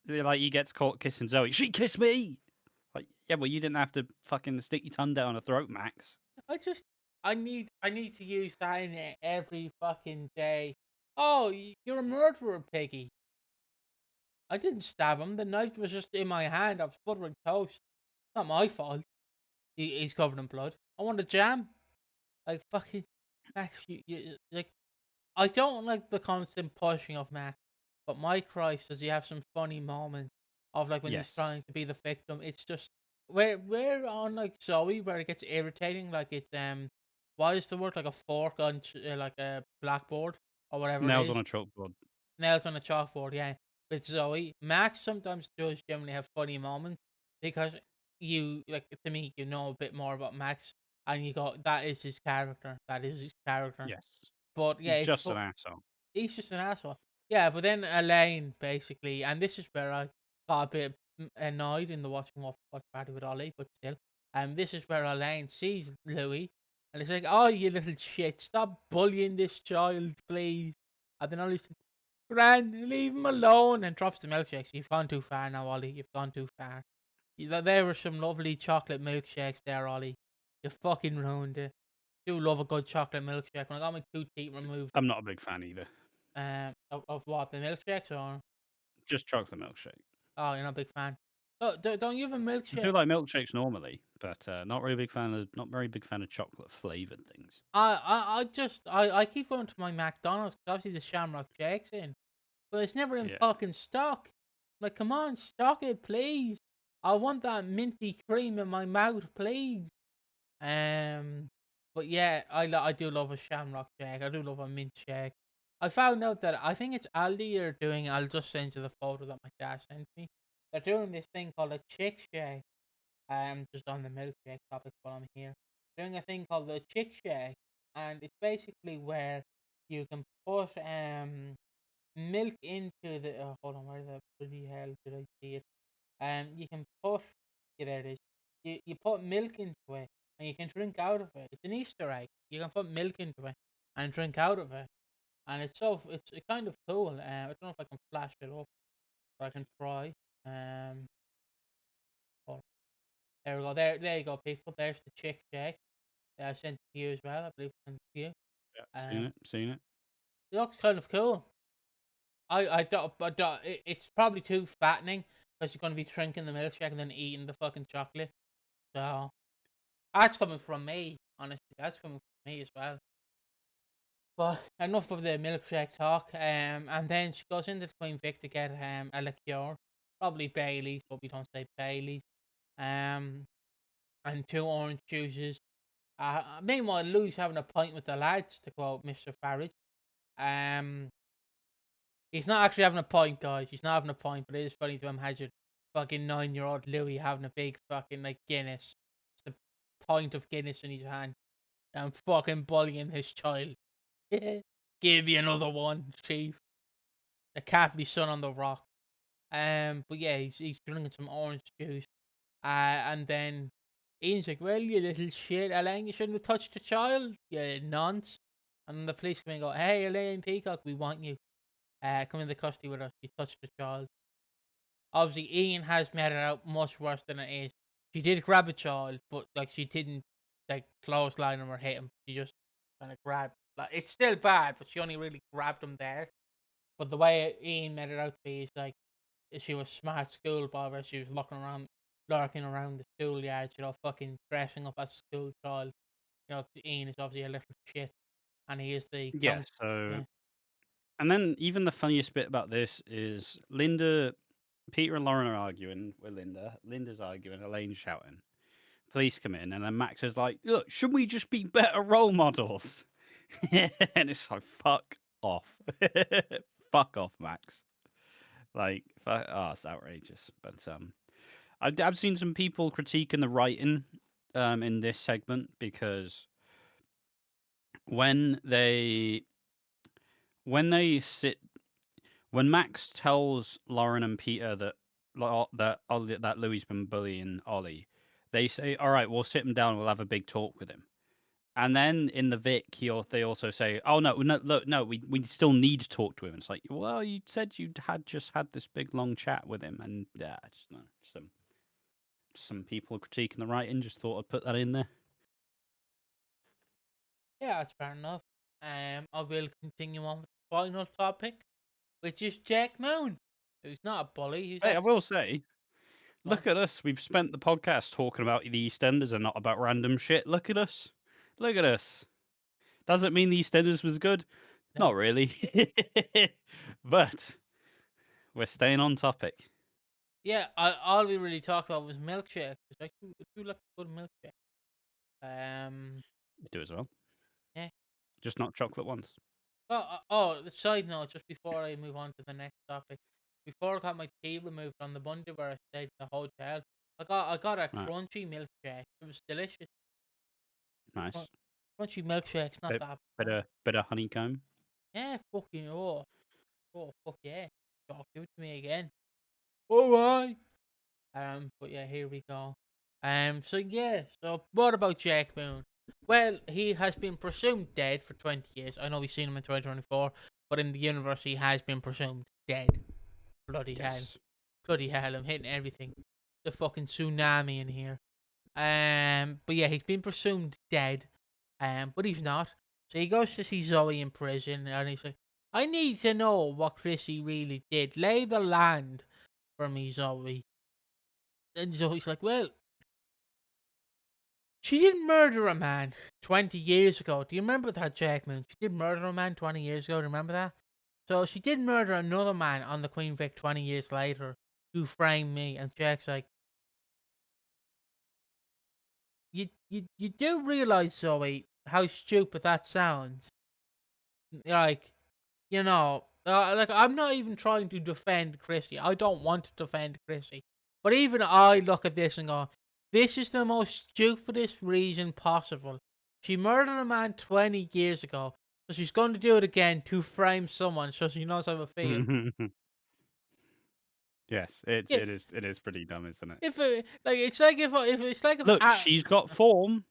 like he gets caught kissing Zoe. She kissed me. Like, yeah, well, you didn't have to fucking stick your tongue down her throat, Max. I just, I need to use that in it every fucking day. "Oh, you're a murderer, Piggy." I didn't stab him. The knife was just in my hand. I was buttering toast. Not my fault. He's covered in blood. I want a jam. Like fucking Max, like. I don't like the constant pushing of Max, but my Christ, does he have some funny moments of like when he's Yes. trying to be the victim? It's just where on like Zoe where it gets irritating. Like it's what is the word, like a fork on like a blackboard or whatever it Nails on is. a chalkboard. Nails on a chalkboard, yeah. With Zoe, Max sometimes does generally have funny moments because you like, to me, you know a bit more about Max, and you go, that is his character. That is his character. Yes. But yeah, He's just an asshole. he's just an asshole. Yeah, but then Elaine basically, and this is where I got a bit annoyed in the watching Watch Party with Ollie, but still, this is where Elaine sees Louis, and it's like, "Oh, you little shit, stop bullying this child, please." And then Ollie's like, "Gran, leave him alone," and drops the milkshakes. "You've gone too far now, Ollie. You've gone too far. There were some lovely chocolate milkshakes there, Ollie. You fucking ruined it. Do love a good chocolate milkshake. When I got my 2 teeth removed, I'm not a big fan either. of what, the milkshakes, or Just chocolate milkshake. oh, you're not a big fan. Oh, don't you have a I milkshake? do like milkshakes normally, but not very big fan of chocolate flavored things. I keep going to my McDonald's because obviously the Shamrock Shake's in, but it's never in Yeah. fucking stock. Like, come on, stock it, please. I want that minty cream in my mouth, please. Um, but yeah, I do love a Shamrock Shake. I do love a mint shake. I found out that I think it's Aldi are doing. I'll just send you the photo that my dad sent me. They're doing this thing called a chick shake. Just on the milkshake topic while I'm here. Doing a thing called the chick shake, and it's basically where you can put milk into the. Hold on, where the bloody hell did I see it? You can put. Yeah, there it is. You put milk into it, and you can drink out of it. It's an Easter egg. You can put milk into it and drink out of it, and it's kind of cool. I don't know if I can flash it up, but I can try. Oh, there we go. There you go, people. There's the chick shake that I sent to you as well. I believe I sent to you. Yeah. Um, Seen it. it looks kind of cool. It's probably too fattening because you're going to be drinking the milkshake and then eating the fucking chocolate. So that's coming from me, honestly. That's coming from me as well. But enough of the milkshake talk. And then she goes into the Queen Vic to get a liqueur, probably Bailey's, but we don't say Bailey's. Um, and 2 orange juices. Meanwhile, Louis having a pint with the lads, to quote Mr. Farage. Um, he's not actually having a pint, guys. He's not having a pint, but it is funny to imagine fucking 9-year-old Louis having a big fucking like Guinness, the pint of Guinness in his hand, and fucking bullying his child. Give me another one, chief. The cat be son on the rock. But yeah, he's drinking some orange juice. And then Ian's like, "Well, you little shit, Elaine, you shouldn't have touched the child, you nonce." And then the police come in and go, "Hey, Elaine Peacock, we want you. Come in the custody with us. You touched the child." Obviously, Ian has made it out much worse than it is. She did grab a child, but like she didn't like clothesline him or hit him. She just kind of grabbed. Like it's still bad, but she only really grabbed him there. But the way Ian made it out to be is like she was smart schoolboy where she was lurking around the schoolyard, fucking dressing up as a school child. Ian is obviously a little shit, and he is the Yeah. yeah. So, and then even the funniest bit about this is Peter and Lauren are arguing with Linda. Linda's arguing, Elaine's shouting. Police come in, and then Max is like, "Look, should we just be better role models?" And it's like, fuck off. Fuck off, Max. Like, it's outrageous. But I've seen some people critiquing the writing in this segment because when they sit when Max tells Lauren and Peter that Louis's been bullying Ollie, they say, "All right, we'll sit him down. We'll have a big talk with him." And then in the Vic, they also say, "Oh no, no, look, no, we still need to talk to him." It's like, well, you said you had just had this big long chat with him, and yeah, just no, some people critiquing the writing. Just thought I'd put that in there. Yeah, that's fair enough. I will continue on with the final topic, which is Jack Moon, who's not a bully. Who's Hey, I actually will say, well, look at us. We've spent the podcast talking about the EastEnders and not about random shit. Look at us. Look at us. Does it mean the EastEnders was good? no. Not really. But we're staying on topic. Yeah, all we really talked about was milkshake. It's like, who like a good milkshake? You do as well. Yeah. Just not chocolate ones. The side note, just before I move on to the next topic, before I got my tea removed on the Monday where I stayed at the hotel, I got a Right. crunchy milkshake. It was delicious. Nice. Crunchy milkshake's not that bad. Bit of honeycomb. Yeah, fucking fuck yeah. Give it to me again. Alright. But yeah, here we go. So what about Jack Moon? Well, he has been presumed dead for 20 years. I know we've seen him in 2024, but in the universe he has been presumed dead. Bloody hell. Yes. Bloody hell, I'm hitting everything. The fucking tsunami in here. But yeah, he's been presumed dead. But he's not. So he goes to see Zoe in prison, and he's like, "I need to know what Chrissy really did. Lay the land for me, Zoe." And Zoe's like, "Well, she didn't murder a man 20 years ago. Do you remember that, Jack Moon? She did murder a man 20 years ago. Remember that? So she did murder another man on the Queen Vic 20 years later who framed me." And Jack's like, you do realize, Zoe, how stupid that sounds? Like, like I'm not even trying to defend Chrissy. I don't want to defend Chrissy. But even I look at this and go, this is the most stupidest reason possible. She murdered a man 20 years ago, so she's going to do it again to frame someone so she knows how I feel. Yes, Yeah, it is pretty dumb, isn't it? if it, like it's like if it's like if Look, she's got form.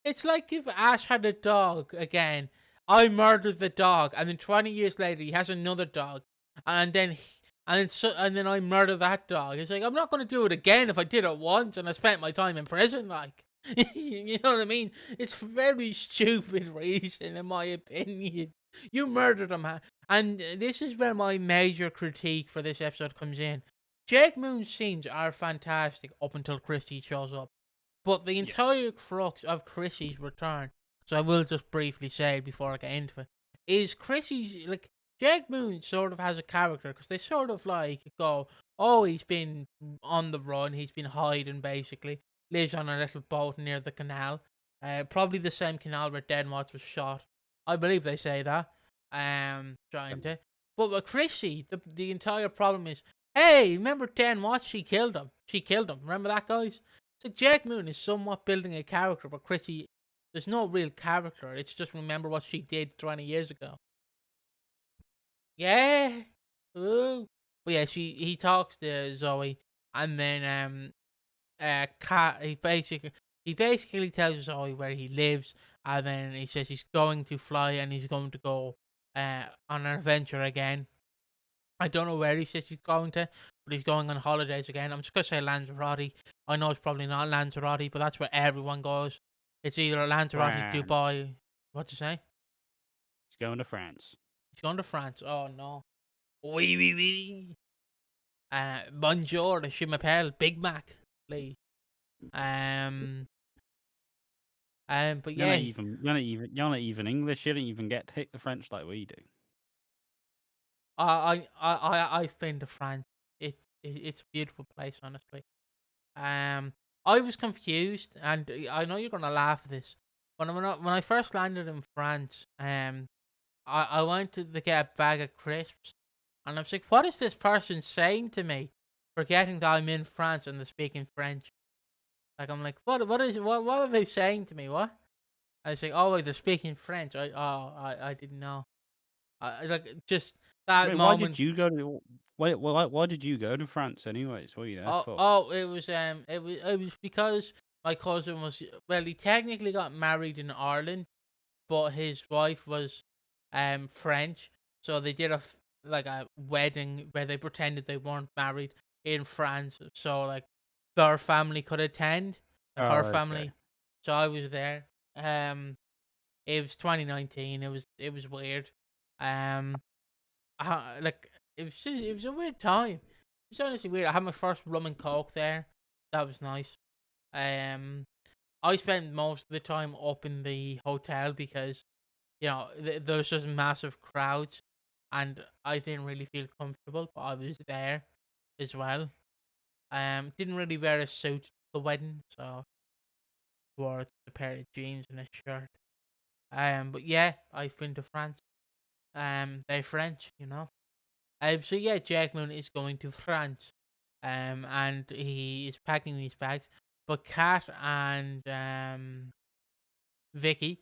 it's like if Ash had a dog again. I murdered the dog, and then 20 years later he has another dog, and then I murder that dog. It's like I'm not going to do it again if I did it once and I spent my time in prison. Like, you know what I mean? It's a very stupid reason, in my opinion. You murdered a man, and this is where my major critique for this episode comes in. Jake Moon's scenes are fantastic up until Christy shows up. But the Yes. entire crux of Chrissy's return, so I will just briefly say it before I get into it, is Chrissy's, like, Jack Moon sort of has a character, because they sort of, like, go, oh, he's been on the run, he's been hiding, basically, lives on a little boat near the canal, probably the same canal where Denmark was shot. I believe they say that, trying to. But with Chrissy, the entire problem is, Hey, remember 10 Watts? She killed him. She killed him. Remember that, guys? So Jack Moon is somewhat building a character, but Chrissy, there's no real character. It's just remember what she did 20 years ago. Yeah. Ooh. But yeah, he talks to Zoe, and then Cat. He basically tells Zoe where he lives, and then he says he's going to fly and he's going to go on an adventure again. I don't know where he says he's going to, but he's going on holidays again. I'm just gonna say Lanzarote. I know it's probably not Lanzarote, but that's where everyone goes. It's either Lanzarote, France. Dubai. What'd you say? He's going to France. He's going to France. Oh no. Oui, oui, oui. Bonjour, je m'appelle Big Mac, please. Um, but You're not yeah, even. You're not even English. You don't even get to hit the French like we do. I've been to France. It's a beautiful place, honestly. Um, I was confused, and I know you're gonna laugh at this. When I first landed in France, I went to get a bag of crisps, and I was like, "What is this person saying to me?" Forgetting that I'm in France and they're speaking French. Like I'm like, what are they saying to me? What? I was like, "Oh, they're speaking French." I didn't know. Like just that Wait, why did moment. you go to? Why did you go to France anyways? What are you there for? It was because my cousin was, well, he technically got married in Ireland, but his wife was French, so they did like a wedding where they pretended they weren't married in France, so like their family could attend, like Oh, her okay. family. So I was there. It was 2019. It was weird. Um, like it was a weird time. It's honestly weird. I had my first rum and coke there. That was nice. Um, I spent most of the time up in the hotel because there was just massive crowds, and I didn't really feel comfortable. But I was there as well. Didn't really wear a suit to the wedding, so wore a pair of jeans and a shirt. But yeah, I've been to France. They're French. So yeah, Jack Moon is going to France. And he is packing these bags. But Kat and Vicky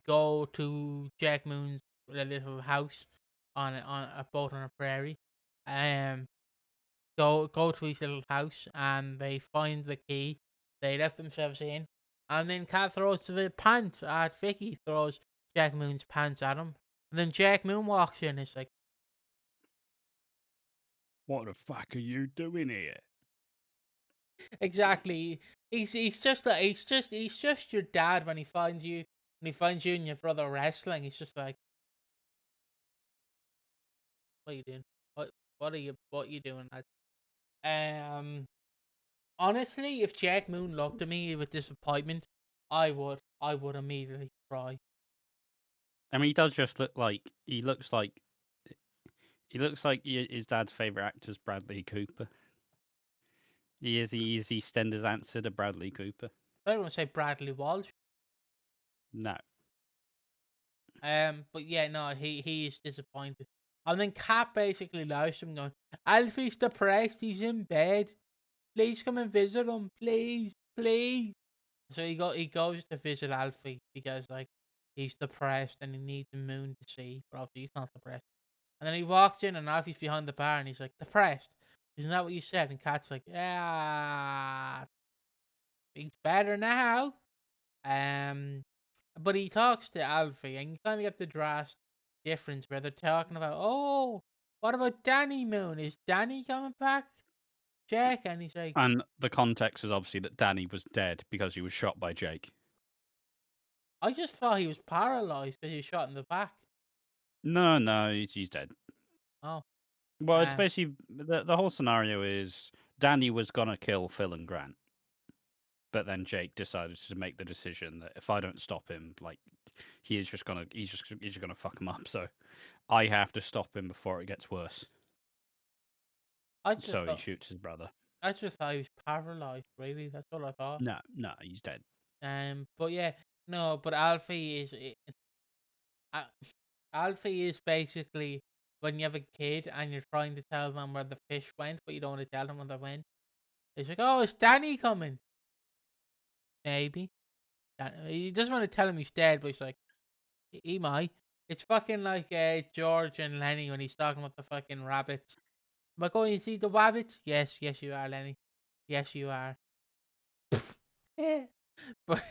go to Jack Moon's little house on a boat on a prairie. Um go to his little house and they find the key. They let themselves in. And then Kat throws the pants at Vicky, throws Jack Moon's pants at him. And then Jack Moon walks in. It's like, What the fuck are you doing here? exactly. He's just your dad when he finds you and your brother wrestling. He's just like, what are you doing? What are you doing, lad? Um, honestly, if Jack Moon looked at me with disappointment, I would immediately cry. I mean, he does just look like he looks like his dad's favorite actor is Bradley Cooper. He is the extended answer to Bradley Cooper. I don't want to say Bradley Walsh. No, But yeah, no, he is disappointed. And then Kat basically lies to him, going, "Alfie's depressed. He's in bed. Please come and visit him, please, please." So he goes to visit Alfie because like he's depressed and he needs the moon to see, but obviously he's not depressed. And then he walks in and Alfie's behind the bar and he's like, "Depressed? Isn't that what you said?" And Kat's like, "Yeah, he's better now." Um, but he talks to Alfie and you kind of get the drastic difference where they're talking about, "Oh, what about Danny Moon? Is Danny coming back, Jack?" And he's like, and the context is obviously that Danny was dead because he was shot by Jake. "I just thought he was paralyzed because he was shot in the back." No, he's dead. Oh, Well, it's uh, basically the whole scenario is Danny was gonna kill Phil and Grant, but then Jake decided to make the decision that if I don't stop him, like he's just gonna fuck him up. So I have to stop him before it gets worse. I just So he thought shoots his brother. I just thought he was paralyzed. Really, that's all I thought. No, he's dead. But yeah, no, but uh, Alfie is basically when you have a kid and you're trying to tell them where the fish went, but you don't want to tell them where they went. It's like, oh, is Danny coming? Maybe. He doesn't want to tell him he's dead, but he's like, he might. It's fucking like George and Lenny when he's talking about the fucking rabbits. Am I going to see the rabbits? Yes, yes you are, Lenny. Yes you are. Yeah. But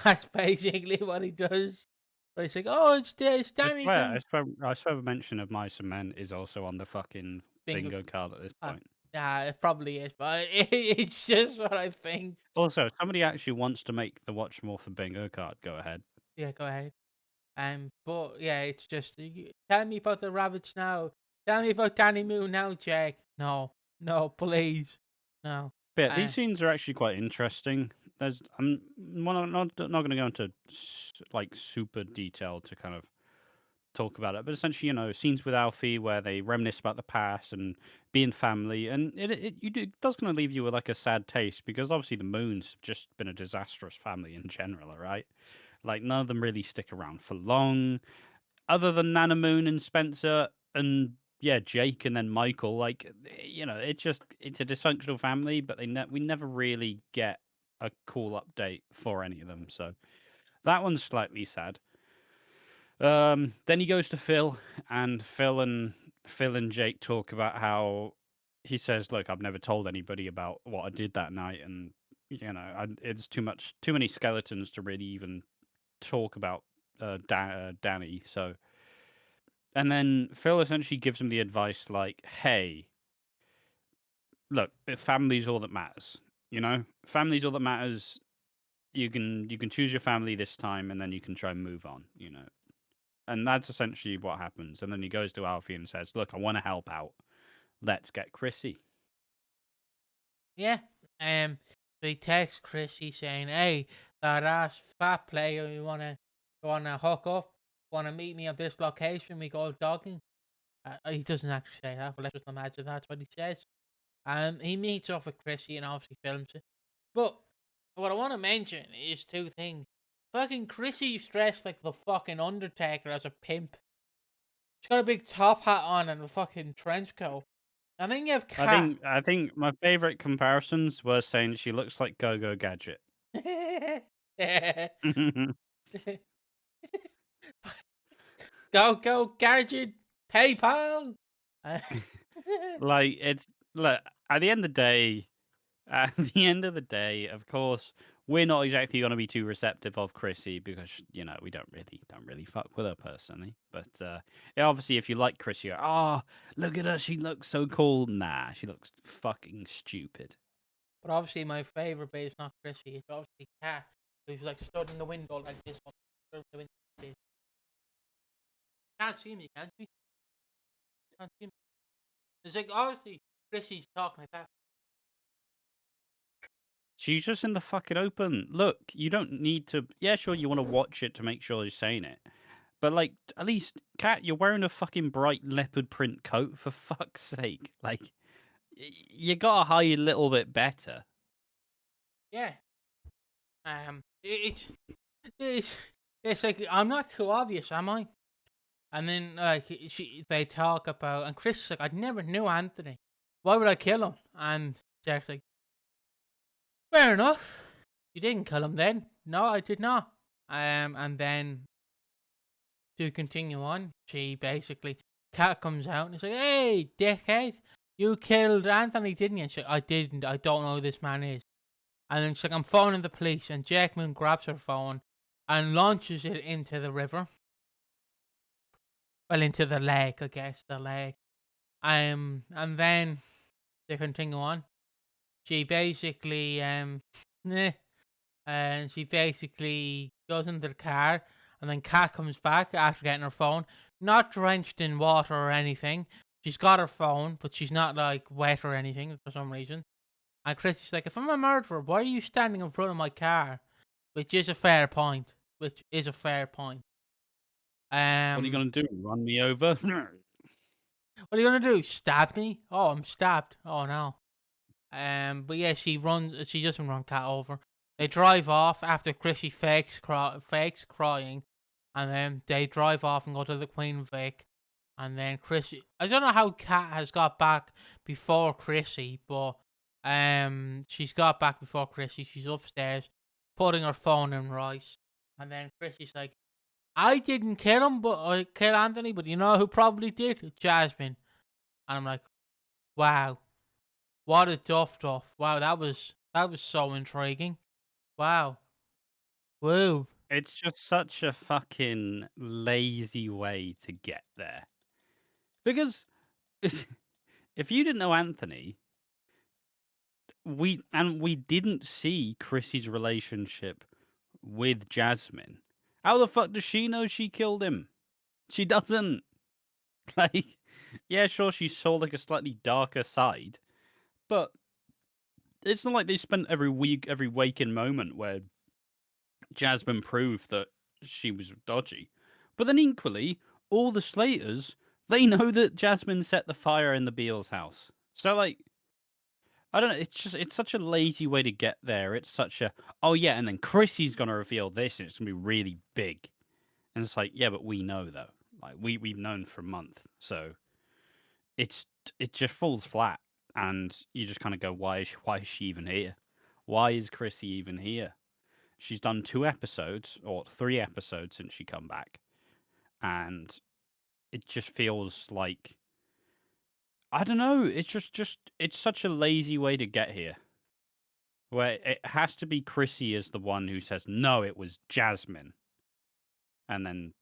that's basically what he does. But he's like, oh, it's I Danny swear, coming. I swear a mention of Mice and Men is also on the fucking Bingo. bingo card at this point. Yeah, it probably is, but it's just what I think. Also, if somebody actually wants to make the Watch More for bingo card, go ahead. Yeah, go ahead. But yeah, it's just tell me about the rabbits now. Tell me about Danny Moon now, Jack. No, no, please, no. But yeah, Uh, these scenes are actually quite interesting. I'm not going to go into like super detail to kind of talk about it, but essentially, scenes with Alfie where they reminisce about the past and being family, and it does kind of leave you with like a sad taste because obviously the Moons have just been a disastrous family in general, right? Like none of them really stick around for long, other than Nana Moon and Spencer and yeah, Jake and then Michael. Like it's a dysfunctional family, but we never really get a cool update for any of them. So that one's slightly sad. Then he goes to Phil, and Phil and Jake talk about how he says, "Look, I've never told anybody about what I did that night, and it's too many skeletons to really even talk about Danny." So, and then Phil essentially gives him the advice like, "Hey, look, family's all that matters. Family's all that matters. You can choose your family this time, and then you can try and move on. And that's essentially what happens. And then he goes to Alfie and says, "Look, I want to help out. Let's get Chrissy." yeah. So he texts Chrissy saying, "Hey, that ass fat player, you wanna hook up? Wanna meet me at this location? We go dogging." He doesn't actually say that, but let's just imagine that's what he says. He meets up with Chrissy and obviously films it. But what I want to mention is two things. Fucking Chrissy's dressed like the fucking Undertaker as a pimp. She's got a big top hat on and a fucking trench coat. And then you have I Kat. think I think my favorite comparisons were saying she looks like Go-Go Gadget. Go, go, Gadget, PayPal. Uh, Like it's look at the end of the day. At the end of the day, of course, we're not exactly going to be too receptive of Chrissy because we don't really fuck with her personally. But yeah, obviously, if you like Chrissy, oh, look at her, she looks so cool. Nah, she looks fucking stupid. but obviously, my favorite bit is not Chrissy. It's obviously Kat, who's like stood in the window like this one. Stood in the window. Can't see me, can't you? Can't see me. It's like obviously Chrissy's talking like that. She's just in the fucking open. Look, you don't need to. Yeah, sure, you want to watch it to make sure you're saying it. But like, at least, Kat, you're wearing a fucking bright leopard print coat for fuck's sake. Like, you gotta hide a little bit better. Yeah. It's it's like I'm not too obvious, am I? And then like they talk about and Chris is like, I never knew Anthony. Why would I kill him? And Jack's like, fair enough. You didn't kill him then. No, I did not. And then to continue on, she basically Kat comes out and is like, hey, dickhead, you killed Anthony, didn't you? She's like, I didn't. I don't know who this man is. And then she's like, I'm phoning the police. And Jackman grabs her phone and launches it into the river. Well, into the lake, I guess, the lake. And then they continue on. She basically, and she basically goes into the car. And then Kat comes back after getting her phone, not drenched in water or anything. She's got her phone, but she's not like wet or anything for some reason. And Chris is like, if I'm a murderer, why are you standing in front of my car? Which is a fair point. Which is a fair point. What are you gonna do? Run me over? What are you gonna do? Stab me? Oh, I'm stabbed. Oh no. But yeah, she runs. She doesn't run Cat over. They drive off after Chrissy fakes crying, and then they drive off and go to the Queen Vic. And then Chrissy, I don't know how Kat has got back before Chrissy, but she's got back before Chrissy. She's upstairs putting her phone in rice. And then Chrissy's like, I didn't kill him, but I killed Anthony, but you know who probably did? Jasmine. And I'm like, wow, what a duff. Wow, that was so intriguing. Wow. Woo. It's just such a fucking lazy way to get there. Because if you didn't know Anthony, we didn't see Chrissy's relationship with Jasmine. How the fuck does she know she killed him? She doesn't. Like, yeah, sure, she saw like a slightly darker side, but it's not like they spent every waking moment where Jasmine proved that she was dodgy. But then equally, all the Slaters, they know that Jasmine set the fire in the Beals house. So like, I don't know. It's such a lazy way to get there. It's such a, oh yeah, and then Chrissy's gonna reveal this, and it's gonna be really big. And it's like, yeah, but we know though. Like we've known for a month, so it just falls flat, and you just kind of go, why is she even here? Why is Chrissy even here? She's done 2 episodes or 3 episodes since she come back, and it just feels like, I don't know. It's just it's such a lazy way to get here, where it has to be Chrissy as the one who says no, it was Jasmine, and then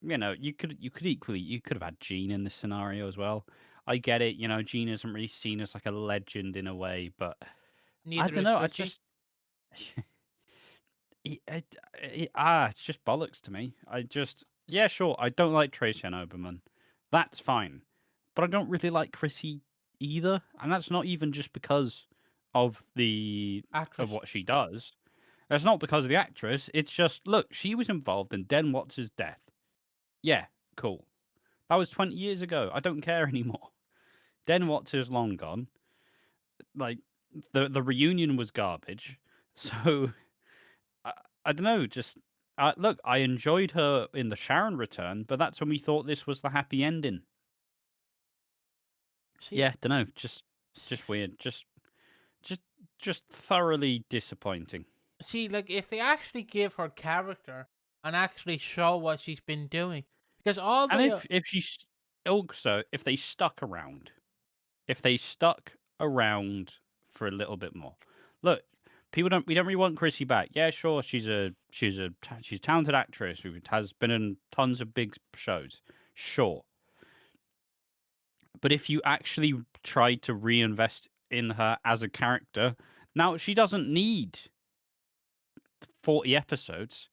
you could equally you could have had Jean in this scenario as well. I get it, Jean isn't really seen as like a legend in a way, but I Neither don't is know. I Chrissy. just it's just bollocks to me. Yeah, sure, I don't like Tracy Ann Oberman. That's fine. But I don't really like Chrissy either. And that's not even just because of Actress. what she does. That's not because of the actress. It's just, look, she was involved in Den Watts' death. Yeah, cool. That was 20 years ago. I don't care anymore. Den Watts is long gone. Like, the reunion was garbage. So I, I don't know. Just look, I enjoyed her in the Sharon return, but that's when we thought this was the happy ending. See, Yeah, don't know. Just weird. Just, just thoroughly disappointing. like if they actually give her character and actually show what she's been doing, because all And the if she's also if they stuck around for a little bit more. Look, we don't really want Chrissy back. Yeah, sure, she's a talented actress who has been in tons of big shows. Sure. But if you actually tried to reinvest in her as a character, now she doesn't need 40 episodes.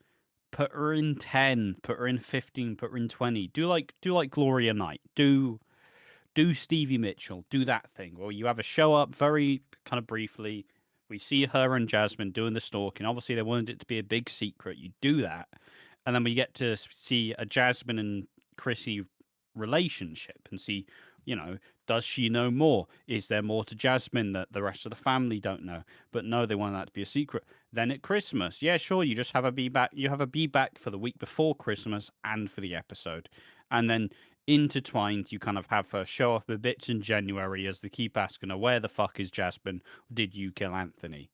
Put her in 10, put her in 15, put her in 20. Do like Gloria Knight. Do Stevie Mitchell, do that thing where you have a show up very kind of briefly. We see her and Jasmine doing the stalking. Obviously, they wanted it to be a big secret. You do that, and then we get to see a Jasmine and Chrissy relationship and see, does she know more? Is there more to Jasmine that the rest of the family don't know? But no, they want that to be a secret. Then at Christmas, yeah, sure, you just have a be back. You have a be back for the week before Christmas and for the episode, and then intertwined, you kind of have her show up a bit in January as they keep asking her, where the fuck is Jasmine? Did you kill Anthony?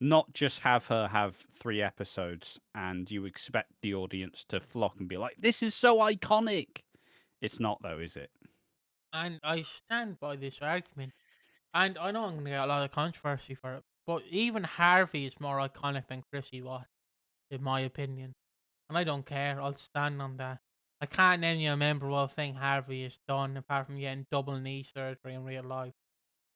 Not just have her have 3 episodes and you expect the audience to flock and be like, this is so iconic. It's not though, is it? and I stand by this argument, and I know I'm gonna get a lot of controversy for it, but even Harvey is more iconic than Chrissy was, in my opinion, and I don't care. I'll stand on that. I can't name you a memorable thing Harvey has done apart from getting double knee surgery in real life.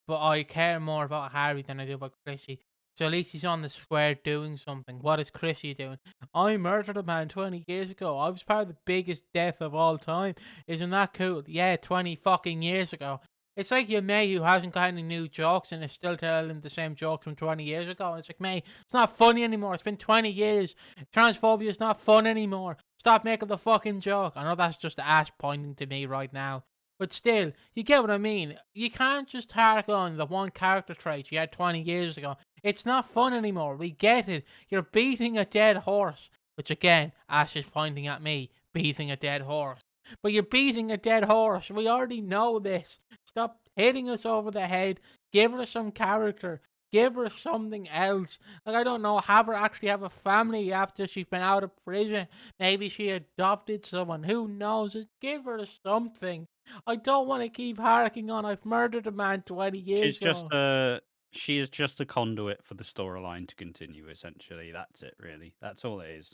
But I care more about Harry than I do about Chrissy. So at least he's on the square doing something. What is Chrissy doing? I murdered a man 20 years ago. I was part of the biggest death of all time. Isn't that cool? Yeah, 20 fucking years ago. It's like your mate who hasn't got any new jokes and is still telling the same jokes from 20 years ago. And it's like, mate, it's not funny anymore. It's been 20 years. Transphobia is not fun anymore. Stop making the fucking joke. I know that's just Ash pointing to me right now. But still, you get what I mean. You can't just hark on the one character trait you had 20 years ago. It's not fun anymore. We get it. You're beating a dead horse. Which again, Ash is pointing at me, beating a dead horse. But you're beating a dead horse. We already know this. Stop hitting us over the head. Give her some character. Give her something else. Like, I don't know, have her actually have a family after she's been out of prison. Maybe she adopted someone. Who knows? Just give her something. I don't want to keep harking on. I've murdered a man 20 years She's just ago. she is just a conduit for the storyline to continue. Essentially, that's it. Really, that's all it is.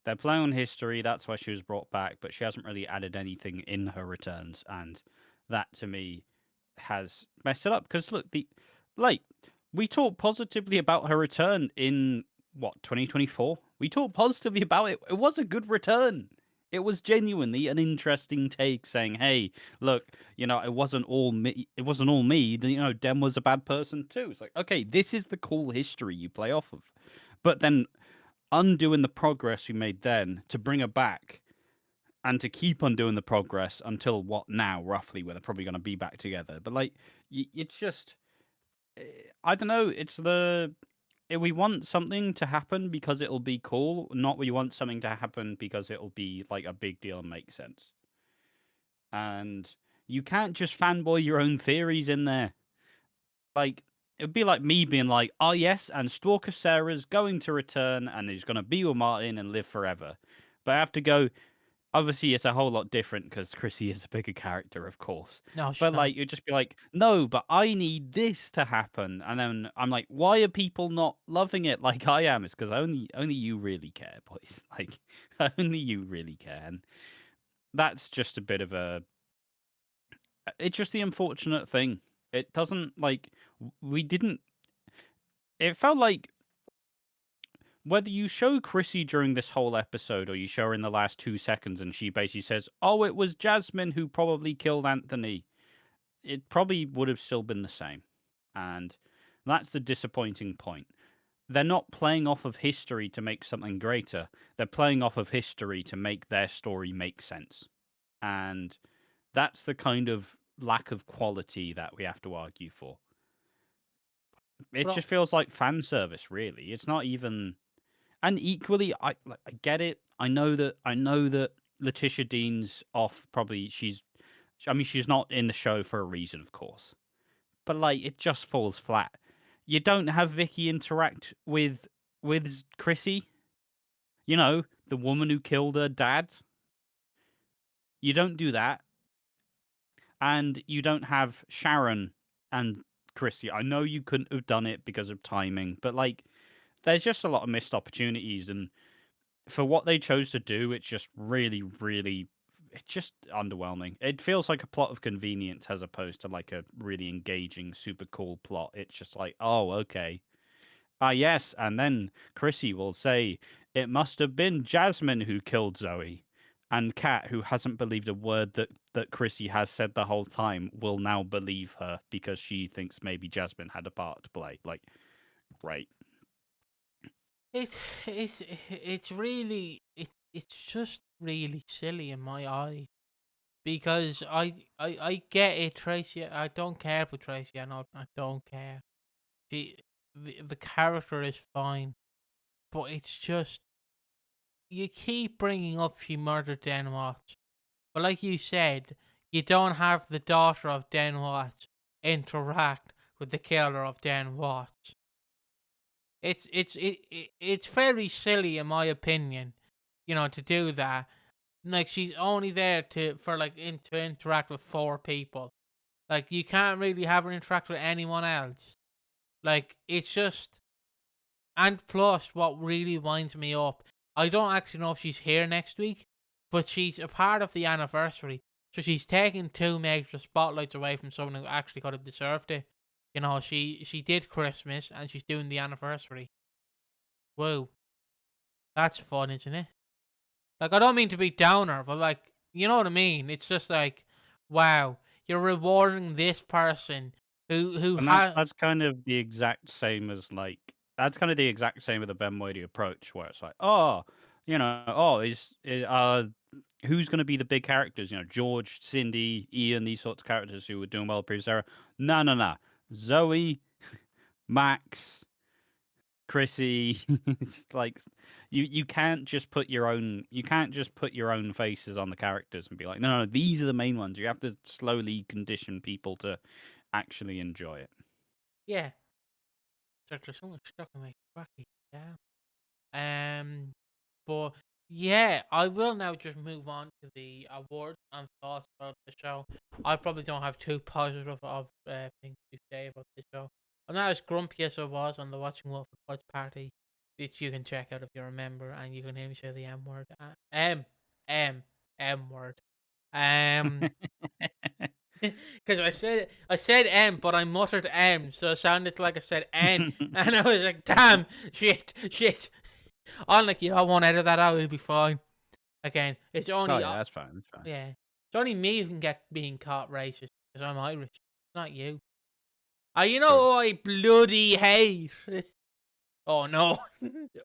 They're playing on history. That's why she was brought back, but she hasn't really added anything in her returns, and that to me has messed it up. Because look, like we talked positively about her return in what 2024. We talked positively about it. It was a good return. It was genuinely an interesting take, saying, "Hey, look, it wasn't all me. It wasn't all me. Dem was a bad person too." It's like, okay, this is the cool history you play off of, but then undoing the progress we made then to bring her back and to keep undoing the progress until what now roughly where they're probably going to be back together. But like it's just I don't know, it's if we want something to happen because it'll be cool, not we want something to happen because it'll be like a big deal and make sense. And you can't just fanboy your own theories in there. Like it'd be like me being like, "Oh yes, and Stalker Sarah's going to return and he's going to be with Martin and live forever." But I have to go. Obviously, it's a whole lot different because Chrissy is a bigger character, of course. No, she's But not. like, you'd just be like, "No, but I need this to happen," and then I'm like, "Why are people not loving it like I am?" It's because only you really care, boys. Like, only you really care. And that's just a bit of a. It's just the unfortunate thing. It doesn't like we didn't. It felt like whether you show Chrissy during this whole episode or you show her in the last 2 seconds and she basically says, "Oh, it was Jasmine who probably killed Anthony," it probably would have still been the same. And that's the disappointing point. They're not playing off of history to make something greater. They're playing off of history to make their story make sense. And that's the kind of lack of quality that we have to argue for. It But just feels like fan service, really. It's not even. And equally, I get it. I know that Letitia Dean's off. Probably she's. I mean, she's not in the show for a reason, of course. But like, it just falls flat. You don't have Vicky interact with Chrissy. The woman who killed her dad. You don't do that, and you don't have Sharon and Chrissy. I know you couldn't have done it because of timing, but like, there's just a lot of missed opportunities, and for what they chose to do, it's just really, really, it's just underwhelming. It feels like a plot of convenience as opposed to like a really engaging, super cool plot. It's just like, oh, okay. Ah, yes. And then Chrissy will say, "It must have been Jasmine who killed Zoe." And Kat, who hasn't believed a word that Chrissy has said the whole time, will now believe her because she thinks maybe Jasmine had a part to play. Like, great. It, it's really it's just really silly in my eyes because I get it, Tracy. I don't care about Tracy. I don't care. She the character is fine, but it's just you keep bringing up she murdered Den Watts, but like you said, you don't have the daughter of Den Watts interact with the killer of Den Watts. It's very silly in my opinion, to do that. Like she's only there to interact with four people. Like you can't really have her interact with anyone else. Like it's just and plus what really winds me up, I don't actually know if she's here next week, but she's a part of the anniversary. So she's taking two major spotlights away from someone who actually could have deserved it. She did Christmas and she's doing the anniversary. Whoa. That's fun, isn't it? Like, I don't mean to be downer, but like, you know what I mean? It's just like, wow, you're rewarding this person who And that's has. that's kind of the exact same as like that's kind of the exact same with the Ben Moody approach, where it's like, oh, who's going to be the big characters? George, Cindy, Ian, these sorts of characters who were doing well previous era. No, no, no. Zoe, Max, Chrissy. It's like you can't just put your own faces on the characters and be like, no, these are the main ones. You have to slowly condition people to actually enjoy it. Yeah. There's someone stuck in my cracky. Yeah. But yeah, I will now just move on to the awards and thoughts about the show. I probably don't have too positive of things to say about the show. I'm not as grumpy as I was on the Watching Walford watch party, which you can check out if you remember, and you can hear me say the M word. M word. Um, because I said M, but I muttered M, so it sounded like I said N, and I was like, damn, shit. Unlike you, I won't edit that out. It'll be fine. Again, it's Oh only yeah, that's fine. That's fine. yeah, it's only me who can get being caught racist because I'm Irish, not you. You know True. who I bloody hate. Oh no,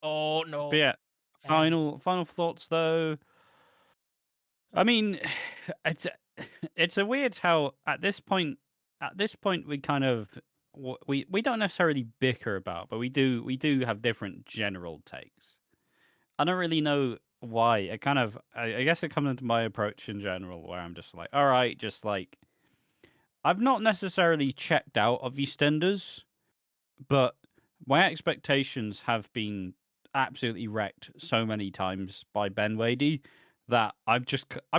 oh But no. yeah, Um, final thoughts though. I mean, it's it's a weird how at this point we kind of we don't necessarily bicker about, but we do have different general takes. I don't really know why. It kind of I guess it comes into my approach in general where I'm just like, all right, just like I've not necessarily checked out of EastEnders, but my expectations have been absolutely wrecked so many times by Ben Wadey that I've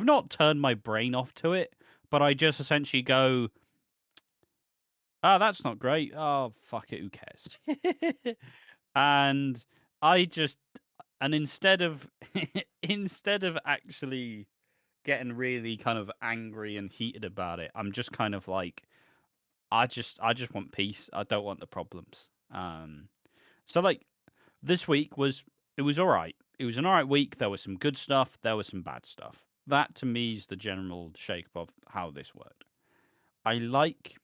not turned my brain off to it, but I just essentially go, "Oh, that's not great. Oh, fuck it, who cares?" and I just and instead of instead of actually getting really kind of angry and heated about it, I'm just kind of like, I just want peace. I don't want the problems. So like this week was all right. It was an all right week. There was some good stuff. There was some bad stuff. That to me is the general shape of how this worked. I like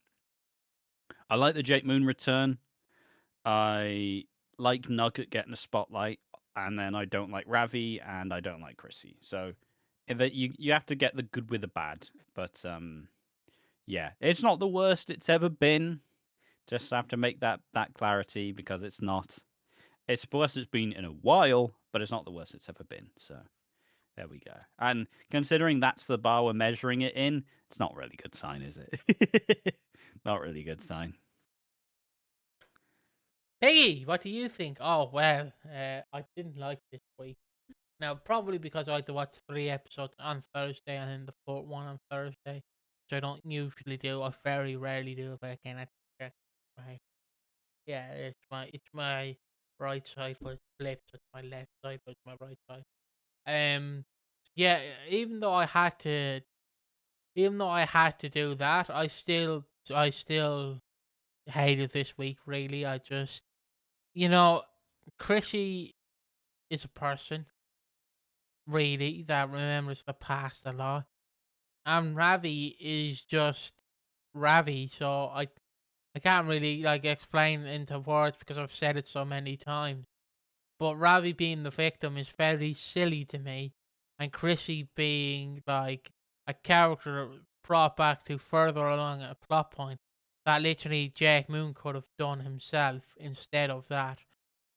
I like the Jake Moon return. I like Nugget getting the spotlight, and then I don't like Ravi and I don't like Chrissy. So that you have to get the good with the bad. But yeah, it's not the worst it's ever been. Just have to make that clarity because it's not. It's the worst it's been in a while, but it's not the worst it's ever been. So there we go. And considering that's the bar we're measuring it in, it's not really good sign, is it? Not really good sign. Piggy, what do you think? Oh well, I didn't like this week. Now, probably because I had to watch 3 episodes on Thursday and then the fourth one on Thursday, which I don't usually do. I very rarely do, but again, I check my yeah, it's my right side, but it's flipped. So it's my left side, but it's my right side. Um, yeah, even though I had to do that, I still hated this week. Really, I just you know, Chrissy is a person really that remembers the past a lot. And Ravi is just Ravi, so I can't really like explain into words because I've said it so many times. But Ravi being the victim is very silly to me, and Chrissy being like a character brought back to further along a plot point that literally Jake Moon could have done himself instead of that.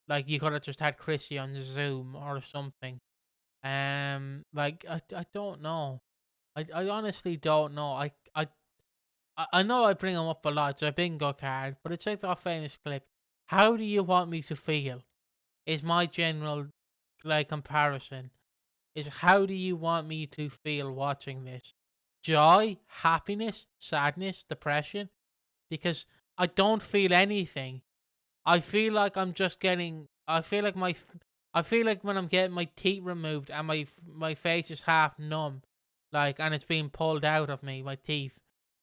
Like you could have just had Chrissy on Zoom or something. Like I don't know. I honestly don't know. I know I bring him up a lot, so I bingo card, but it's like that famous clip. How do you want me to feel? Is my general like comparison. Is how do you want me to feel watching this? Joy, happiness, sadness, depression? Because I don't feel anything. I feel like I'm just getting. I feel like when I'm getting my teeth removed and my face is half numb, like and it's being pulled out of me, my teeth,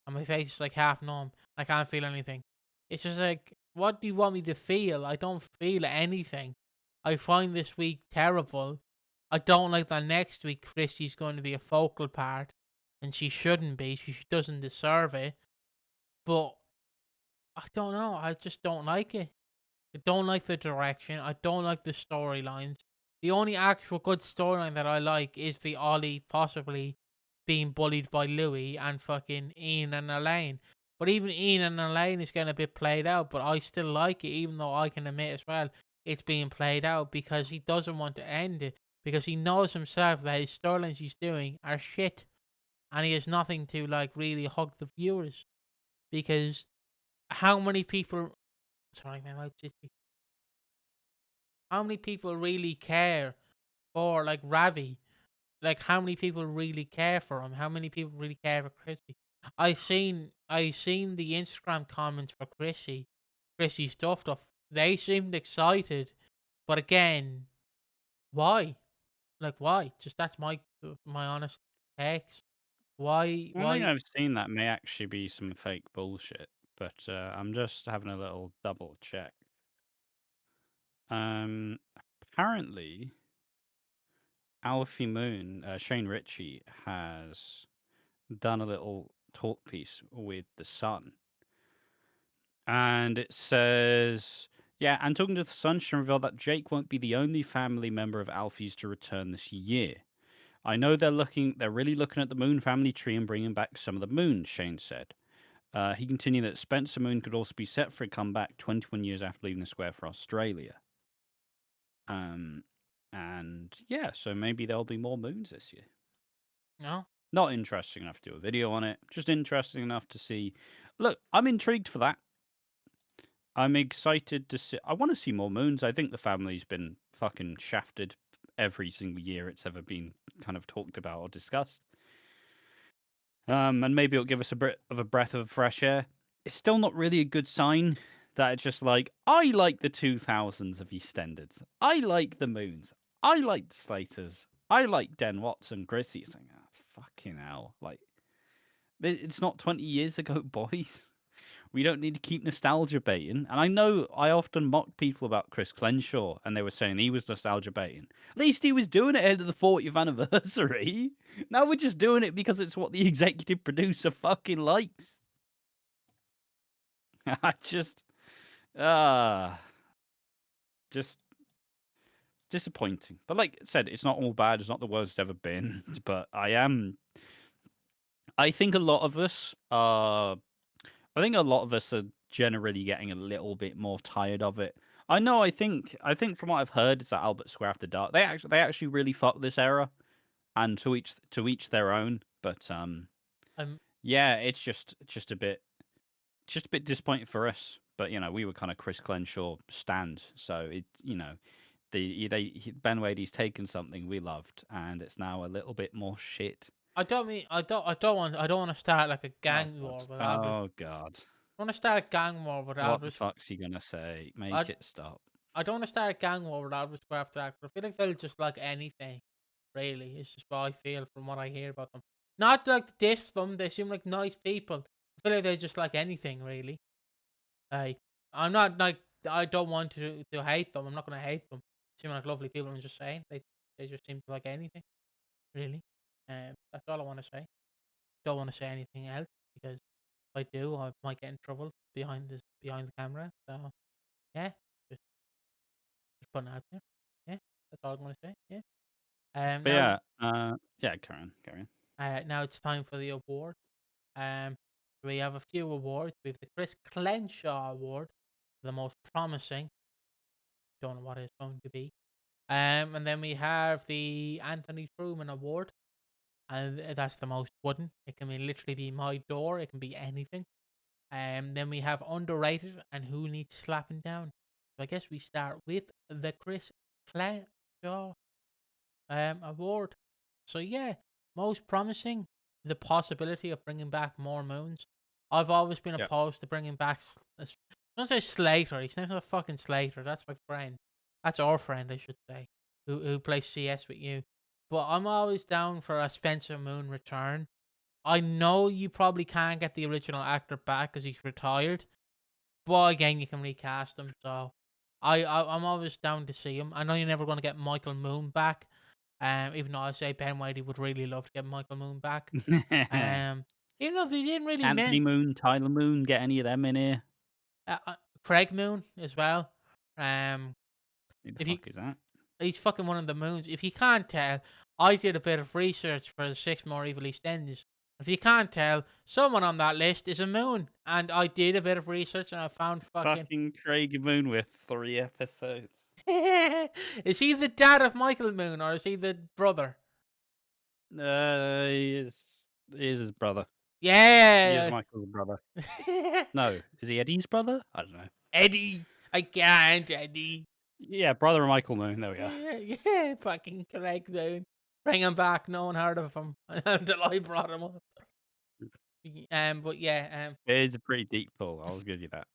and my face is like half numb. I can't feel anything. It's just like, what do you want me to feel? I don't feel anything. I find this week terrible. I don't like that next week Christy's going to be a focal part, and she shouldn't be. She doesn't deserve it. But I don't know. I just don't like it. I don't like the direction. I don't like the storylines. The only actual good storyline that I like is the Ollie possibly being bullied by Louis and fucking Ian and Elaine. But even Ian and Elaine is getting a bit played out, but I still like it, even though I can admit as well, it's being played out because he doesn't want to end it because he knows himself that his storylines he's doing are shit, and he has nothing to like really hug the viewers because how many people? Sorry, my mouth just. How many people really care for like Ravi? Like how many people really care for him? How many people really care for Chrissy? I seen the Instagram comments for Chrissy stuff. They seemed excited, but again, why? Like why? Just that's my honest takes. Why? I think Why? I've seen that may actually be some fake bullshit, but I'm just having a little double check. Um, Apparently, Alfie Moon, Shane Ritchie has done a little talk piece with The Sun, and it says, yeah, and talking to The Sun, she revealed that Jake won't be the only family member of Alfie's to return this year. I know they're really looking at the Moon family tree and bringing back some of the Moons, Shane said. He continued that Spencer Moon could also be set for a comeback 21 years after leaving the square for Australia. Um, and yeah, so maybe there'll be more Moons this year. No. Not interesting enough to do a video on it, just interesting enough to see. Look, I'm intrigued for that. I'm excited to see. I want to see more Moons. I think the family's been fucking shafted every single year it's ever been kind of talked about or discussed. And maybe it'll give us a bit of a breath of fresh air. It's still not really a good sign that it's just like, I like the 2000s of EastEnders. I like the Moons. I like the Slaters. I like Den Watson, Chrissy. It's like, fucking hell. Like, it's not 20 years ago, boys. We don't need to keep nostalgia baiting. And I know I often mock people about Chris Crenshaw, and they were saying he was nostalgia baiting. At least he was doing it ahead of the 40th anniversary. Now we're just doing it because it's what the executive producer fucking likes. I just, just disappointing. But like I said, it's not all bad. It's not the worst it's ever been. But I think a lot of us are I think a lot of us are generally getting a little bit more tired of it. I know. I think from what I've heard is that Albert Square After Dark they actually really fuck this era, and to each their own. But I'm yeah, it's just a bit disappointing for us. But we were kind of Chris Crenshaw stands, so Ben Wadey's taken something we loved, and it's now a little bit more shit. I don't mean I don't want to start like a Oh gang god. war with Albert. Oh god. I want to start a gang war with What the Albert. fuck's he gonna say? I Make it stop. I don't want to start a gang war with Albert Square after that, but I feel like they'll just like anything. Really, it's just what I feel from what I hear about them. Not like to diss them; they seem like nice people. I feel like they just like anything, really. Like I'm not like I don't want to hate them. I'm not gonna hate them. They seem like lovely people. I'm just saying they just seem to like anything, really. That's all I want to say. Don't want to say anything else because if I do, I might get in trouble behind the camera. So yeah, just just putting it out there. Yeah, that's all I'm gonna say. Yeah. But Now yeah, yeah, Karen. now it's time for the award. Um, we have a few awards. We have the Chris Crenshaw Award, the most promising. Don't know what it's going to be. And then we have the Anthony Truman Award, and that's the most wooden. It can literally be my door. It can be anything. Then we have underrated and who needs slapping down. So I guess we start with the Chris Crenshaw award. So yeah, most promising, the possibility of bringing back more Moons. I've always been Yep. opposed to bringing back. Don't say Slater. His name's not fucking Slater. That's my friend. That's our friend, I should say, who plays CS with you. But I'm always down for a Spencer Moon return. I know you probably can't get the original actor back because he's retired, but again, you can recast him. So I'm always down to see him. I know you're never going to get Michael Moon back. Even though I say Ben Whitey would really love to get Michael Moon back. Even though they didn't really Anthony Moon, Tyler Moon, get any of them in here? Craig Moon as well. Who the If you fuck is that? he's fucking one of the Moons. If you can't tell, I did a bit of research for the 6 More Evil EastEnders, If you can't tell, someone on that list is a moon. And I did a bit of research and I found fucking. Fucking Craig Moon with 3 episodes. Is he the dad of Michael Moon or is he the brother? He is his brother. He is Yeah. Michael's brother. No, is he Eddie's brother? I don't know. Eddie. I can't, Eddie. Yeah, brother of Michael Moon. There we are. Yeah, fucking Craig Moon. Bring him back. No one heard of him until I brought him up. But yeah, It is a pretty deep pull. I'll give you that.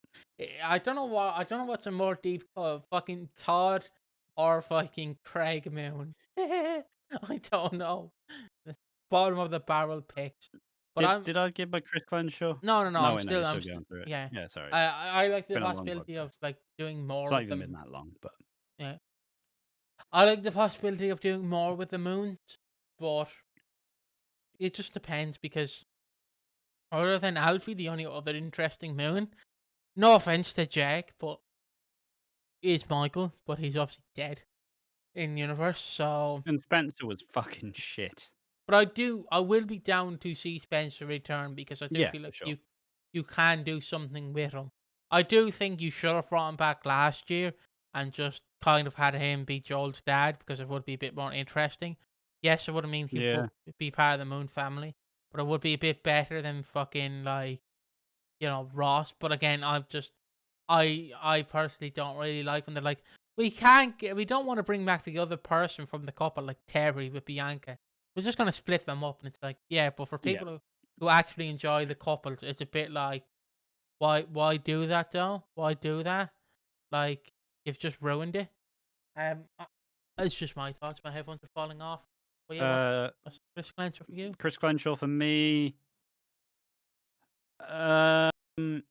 I don't know what I don't know what's a more deep cut, fucking Todd or fucking Craig Moon. I don't know. The bottom of the barrel picks. But Did I give my Chris Glenshaw? no, no, no. No, I'm wait, no, still, you're still going through it. yeah. Yeah, sorry. I like the Been a long possibility of podcast. like doing It's more not with even been them. that long, but Yeah, I like the possibility of doing more with the moons, but it just depends because other than Alfie, the only other interesting moon. No offense to Jack, but is Michael, but he's obviously dead in the universe. So, and Spencer was fucking shit. but I will be down to see Spencer return because I do Yeah, feel for like sure. you can do something with him. I do think you should have brought him back last year and just kind of had him be Joel's dad because it would be a bit more interesting. Yes, it would mean he Yeah. would be part of the Moon family, but it would be a bit better than fucking like Ross. But again, I personally don't really like when they're like, we don't want to bring back the other person from the couple like Terry with Bianca. We're just gonna split them up, and it's like, yeah, but for Yeah. people who actually enjoy the couples, it's a bit like, why do that though? Why do that? Like, you've just ruined it. It's just my thoughts. My headphones are falling off. But yeah, what's Chris Clencher for you? Chris Glenshaw for me. Um,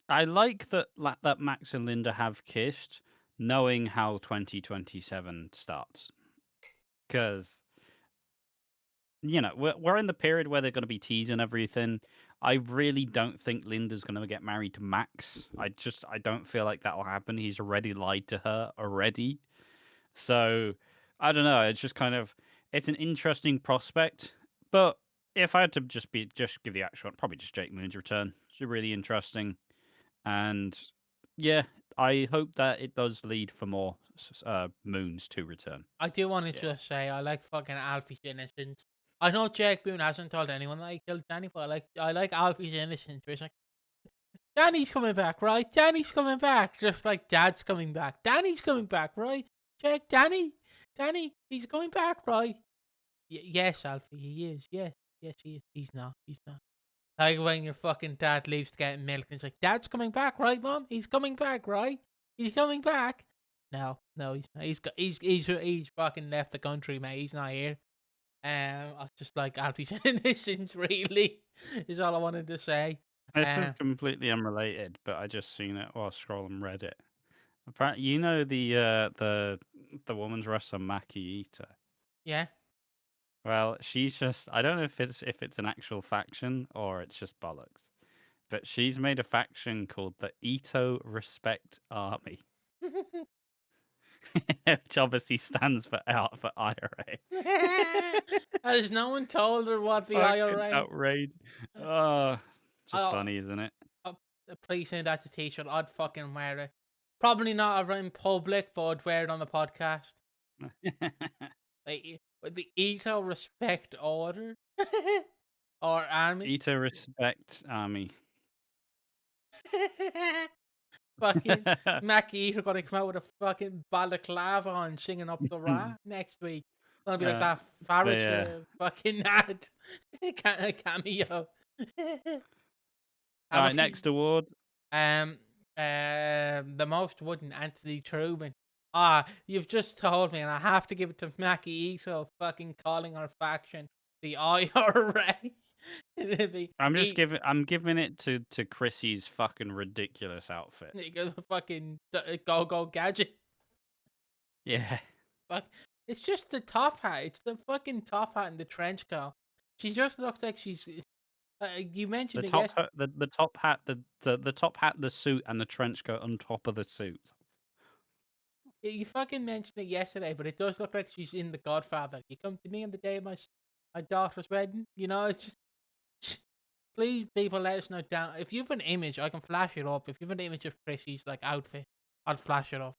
I like that Max and Linda have kissed, knowing how 2027 starts, because we're in the period where they're going to be teasing everything. I really don't think Linda's going to get married to Max. I don't feel like that'll happen. He's already lied to her already. So I don't know. It's just kind of it's an interesting prospect. But if I had to just give the actual one, probably just Jake Moon's return. It's really interesting. And yeah, I hope that it does lead for more moons to return. I do want to Yeah. just say I like fucking Alfie's innocence. I know Jake Boone hasn't told anyone that he killed Danny, but I like Alfie's innocence. Where he's like, Danny's coming back, right? Danny's coming back, just like Dad's coming back. Danny's coming back, right? Jake, Danny, he's coming back, right? Yes, Alfie, he is. Yes, he is. He's not. He's not. Like when your fucking dad leaves to get milk, and it's like, Dad's coming back, right, Mom? He's coming back, right? He's coming back. No, he's not. He's fucking left the country, mate. He's not here. I just like Alfie's innocence, really, is all I wanted to say. This is completely unrelated, but I just seen it while scrolling Reddit. Apparently, the woman's wrestler Maki Ito. Yeah. Well, she's just I don't know if it's an actual faction or it's just bollocks. But she's made a faction called the Ito Respect Army, which obviously stands for IRA. Has no one told her what It's the fucking IRA? outrage. Oh, just I'll, funny, isn't it? I'll, please send that to T-shirt. I'd fucking wear it. Probably not in public, but I'd wear it on the podcast. The Ito Respect Order or Army. Ito Respect Army. Fucking Mackie Ito gonna come out with a fucking balaclava on singing up the Ra next week. Gonna be like that Farage fucking ad cameo. All right, next award. The most wooden Anthony Truman. Ah, you've just told me, and I have to give it to Mackie Ito fucking calling our faction the IRA. I'm giving it to Chrissy's fucking ridiculous outfit. The fucking go gadget. Yeah. Fuck, it's just the top hat. It's the fucking top hat and the trench coat. She just looks like she's. You mentioned The it top hat, the top hat, the top hat, the suit, and the trench coat on top of the suit. You fucking mentioned it yesterday, but it does look like she's in The Godfather. You come to me on the day of my daughter's wedding. You know, it's please, people, let us know down. If you have an image, I can flash it up. If you have an image of Chrissy's like outfit, I'll flash it up.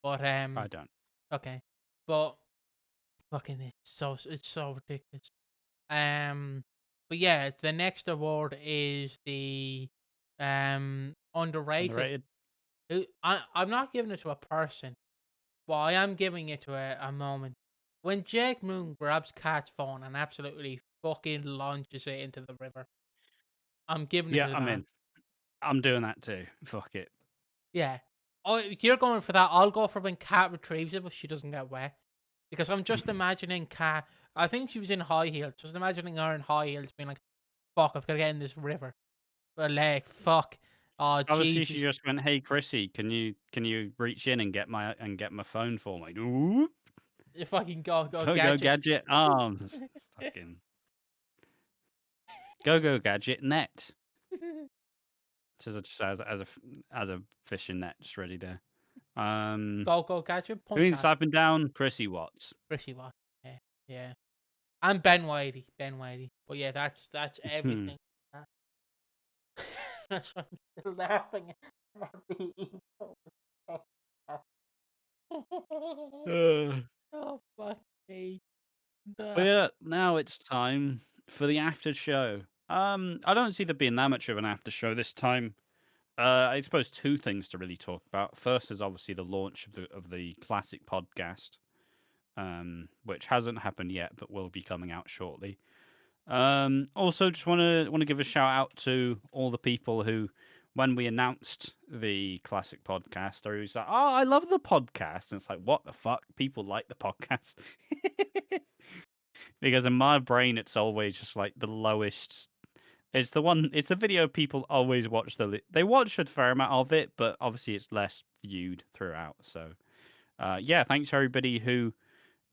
But I don't. okay. But fucking, it's so ridiculous. But yeah, the next award is the underrated. Underrated. I'm not giving it to a person, but I am giving it to a moment. When Jake Moon grabs Kat's phone and absolutely fucking launches it into the river, I'm giving it Yeah, to the I'm man. in. I'm doing that too. Fuck it. Yeah. Oh, you're going for that. I'll go for when Kat retrieves it, but she doesn't get wet. Because I'm just imagining Kat. I think she was in high heels. Just imagining her in high heels being like, fuck, I've got to get in this river. But like, fuck. Oh, Obviously, she Jesus. just went, "Hey, Chrissy, can you reach in and get my phone for me?" Ooh, You fucking go go gadget. gadget arms. Fucking go gadget net. Just as a fishing net, just ready there. Go gadget. Who Punch needs that. typing down Chrissy Watts? Pretty what? Yeah. Yeah. And Ben Whitey. Ben Whitey. But yeah, that's everything. That's why I'm still laughing at the ego. Uh, Oh, fuck me. but Duh. yeah, now it's time for the after show. I don't see there being that much of an after show this time. I suppose two things to really talk about. First is obviously the launch of the classic podcast, which hasn't happened yet, but will be coming out shortly. Also, just want to give a shout out to all the people who, when we announced the classic podcast, are always like, "Oh, I love the podcast," and it's like, "What the fuck? People like the podcast?" Because in my brain, it's always just like the lowest. It's the one. It's the video people always watch. They watch a fair amount of it, but obviously it's less viewed throughout. So, yeah, thanks to everybody who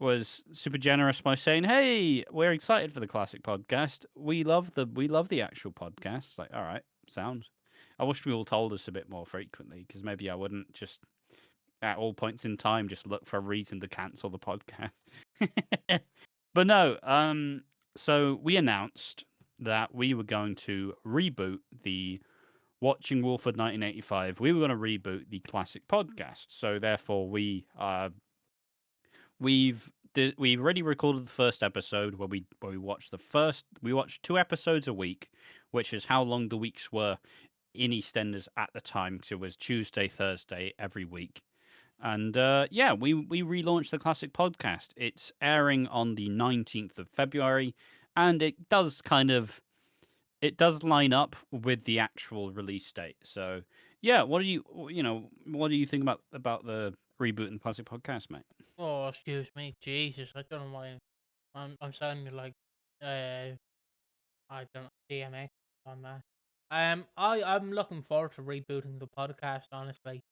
was super generous by saying, "Hey, we're excited for the classic podcast. We love the actual podcast." Like, all right, sound. I wish people told us a bit more frequently because maybe I wouldn't just at all points in time just look for a reason to cancel the podcast. But no, so we announced that we were going to reboot the Watching Walford 1985. We were going to reboot the classic podcast. So therefore, we've already recorded the first episode where we watched we watched 2 episodes a week, which is how long the weeks were in EastEnders at the time, because it was Tuesday, Thursday every week. And yeah, we relaunched the classic podcast. It's airing on the 19th of February, and it does line up with the actual release date. So yeah, what do you think about the reboot in the classic podcast, mate? Oh, excuse me. Jesus, I don't know why I'm sounding like uh I don't know, DMX on that. I'm looking forward to rebooting the podcast. Honestly,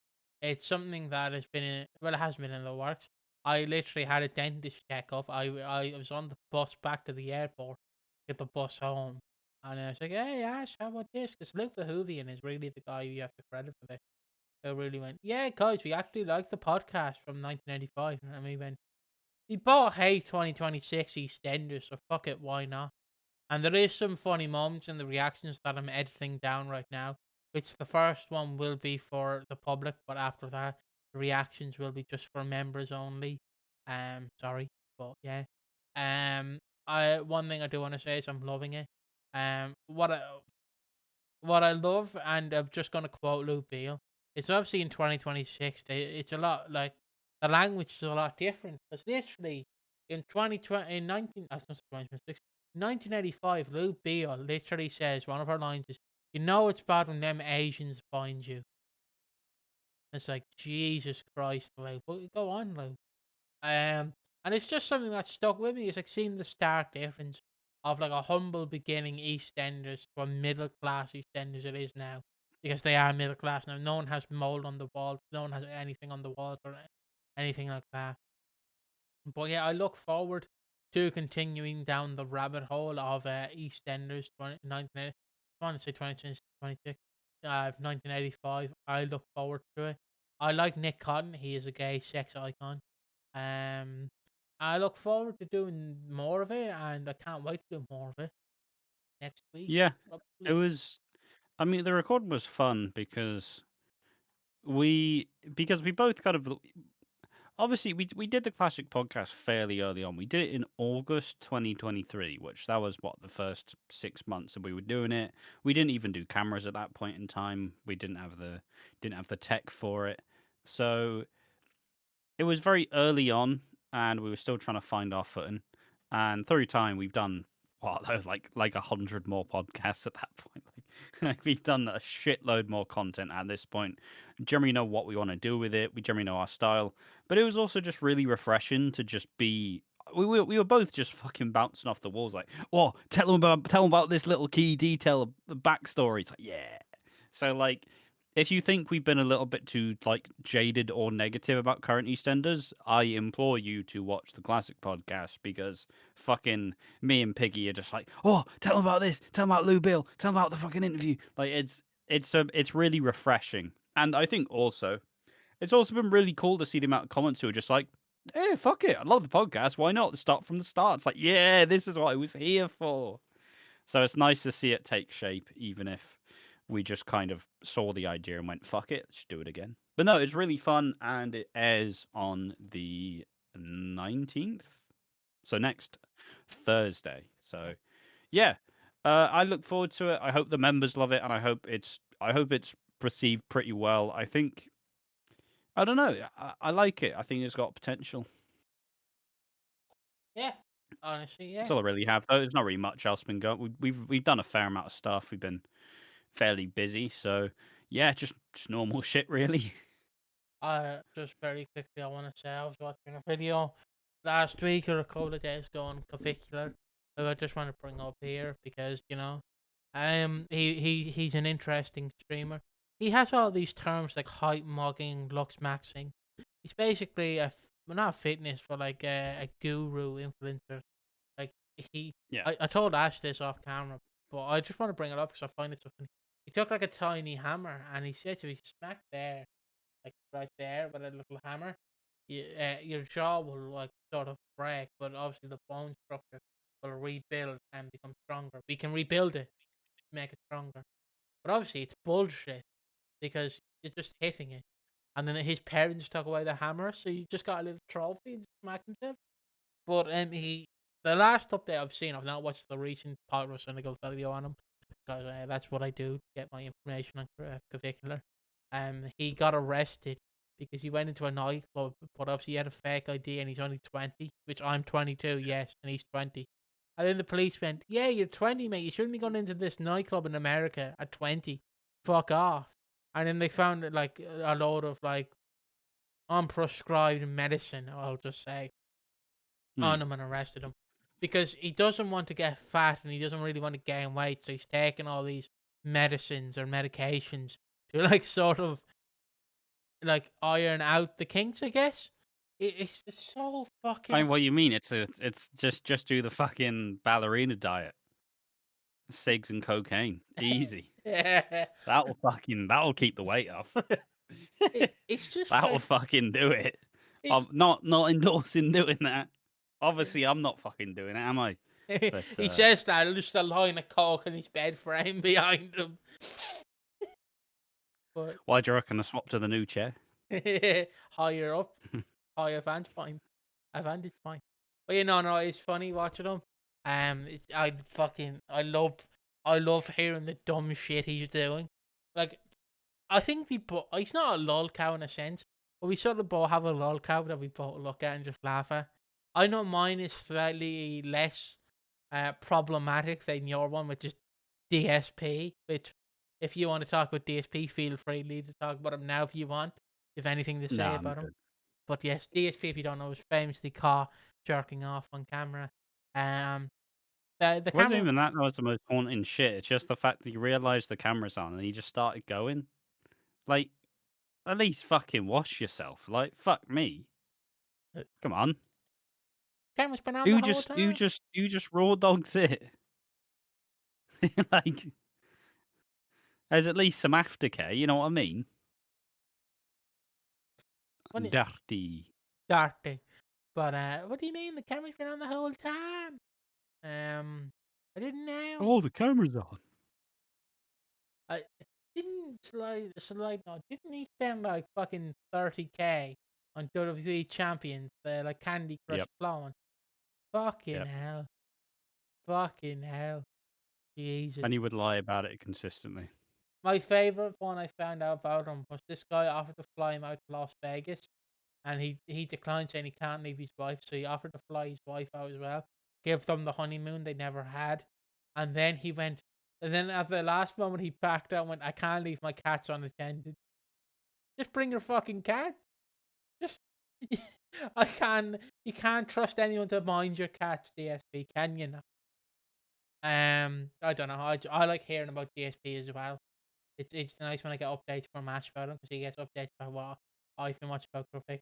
it's something that has been it has been in the works. I literally had a dentist checkup. I was on the bus back to the airport, get the bus home, and I was like, "Hey Ash, how about this?" Because Luke the Hoovian is really the guy you have to credit for this. Who really went, "Yeah, guys, we actually like the podcast from 1985," and we went, "We bought Hey 2026 EastEnders, so fuck it, why not?" And there is some funny moments in the reactions that I'm editing down right now, which the first one will be for the public, but after that, the reactions will be just for members only. Sorry, but yeah. I one thing I do want to say is I'm loving it. What I love, and I'm just gonna quote Luke Beale. It's obviously in 2026. It's a lot like the language is a lot different. Because literally in 2020, in 19, I was gonna say 2026, 1985, Luke Beale literally says one of her lines is, "You know it's bad when them Asians find you." It's like Jesus Christ, Luke. But go on, Luke. Um, and it's just something that stuck with me. It's like seeing the stark difference of like a humble beginning EastEnders to a middle class EastEnders it is now, because they are middle class now. No one has mold on the walls. No one has anything on the walls or anything like that. But yeah, I look forward to continuing down the rabbit hole of EastEnders 1980. I want to say 2026, 1985. I look forward to it. I like Nick Cotton. He is a gay sex icon. Um, I look forward to doing more of it, and I can't wait to do more of it. next week, Yeah, it probably. was. I mean, the recording was fun we because we both kind of obviously we did the classic podcast fairly early on. We did it in August 2023, which that was what the first 6 months that we were doing it. We didn't even do cameras at that point in time. We didn't have the tech for it, so it was very early on, and we were still trying to find our footing. And through time, we've done what that was like 100 more podcasts at that point. Like, we've done a shitload more content at this point. Generally know what we want to do with it. We generally know our style. But it was also just really refreshing to just be. We were both just fucking bouncing off the walls, like, "Oh, tell them about this little key detail, the backstory." It's like, yeah. So like, if you think we've been a little bit too like jaded or negative about current EastEnders, I implore you to watch the classic podcast because fucking me and Piggy are just like, oh, tell them about this, tell them about Lou Bill, tell them about the fucking interview. Like it's really refreshing, and I think also it's also been really cool to see the amount of comments who are just like, hey, fuck it, I love the podcast. Why not start from the start? It's like, yeah, this is what I was here for. So it's nice to see it take shape, even if we just kind of saw the idea and went, fuck it, let's do it again. But no, it's really fun, and it airs on the 19th. So next Thursday. So yeah, I look forward to it. I hope the members love it, and I hope it's perceived pretty well. I don't know. I like it. I think it's got potential. Yeah, honestly, That's yeah. all I really have. Though there's not really much else been going. We've done a fair amount of stuff. We've been fairly busy. So yeah, just normal shit really. Just very quickly, I want to say I was watching a video last week or a couple of days ago in particular, who I just want to bring up here because he's an interesting streamer. He has all these terms like height mugging, looks maxing. He's basically well, not fitness, but like a guru influencer. Like he, Yeah. I told Ash this off camera, but I just want to bring it up because I find it so funny. He took like a tiny hammer and he said to me, smack there, like right there with a little hammer, your jaw will like sort of break, but obviously the bone structure will rebuild and become stronger. We can rebuild it, make it stronger. But obviously it's bullshit because you're just hitting it. And then his parents took away the hammer, so you just got a little trophy and smacked himself. But the last update I've seen, I've not watched the recent Pyrocynical video on him because that's what I do to get my information on Curricular. He got arrested because he went into a nightclub, but obviously he had a fake ID and he's only 20, which I'm 22, yes, and he's 20. And then the police went, "Yeah, you're 20, mate. You shouldn't be going into this nightclub in America at 20. Fuck off." And then they found like a load of like unprescribed medicine, I'll just say, Hmm. on him and arrested him because he doesn't want to get fat and he doesn't really want to gain weight. So he's taking all these medicines or medications to like sort of like iron out the kinks, I guess. It's just so I fucking. mean, what you mean? It's just do the fucking ballerina diet, cigs and cocaine, easy. Yeah. That'll keep the weight off. It's just That'll like fucking do it. it's. I'm not endorsing doing that. Obviously, I'm not fucking doing it, am I? But He says that just a line of coke in his bed frame behind him. But why do you reckon I swapped to the new chair? higher up, higher vantage point. Advantage point. But no, it's funny watching him. I love hearing the dumb shit he's doing. Like, I think he's not a lol cow in a sense, but we sort of both have a lol cow that we both look at and just laugh at. I know mine is slightly less problematic than your one, which is DSP. Which, if you want to talk about DSP, feel free to talk about him now if you want. If anything to No, say I'm about him. good. But yes, DSP, if you don't know, was famously caught jerking off on camera. Um, the It wasn't camera. even that was the most haunting shit. It's just the fact that you realised the camera's on and he just started going. Like, at least fucking wash yourself. Like, fuck me. The Come on. camera's been on the You whole just you time. just you just raw dogs it. Like, there's at least some aftercare. You know what I mean? What do you, Dirty. dirty? But what do you mean the camera's been on the whole time? Um, I didn't know. Oh, the camera's on. I didn't slide. No, didn't he spend like fucking 30K on WWE Champions, the like Candy Crush Yep. clone? Fucking Yep. hell. Fucking hell. Jesus. And he would lie about it consistently. My favorite one I found out about him was this guy offered to fly him out to Las Vegas, and he declined, saying he can't leave his wife, so he offered to fly his wife out as well, give them the honeymoon they never had, and then he went, and then at the last moment he backed out and went, I can't leave my cats unattended. Just bring your fucking cat. Just you can't trust anyone to mind your cats, DSP, can you? Not? I don't know. I like hearing about DSP as well. It's nice when I get updates from Ash about him, because he gets updates about what I've been watching about Crofton.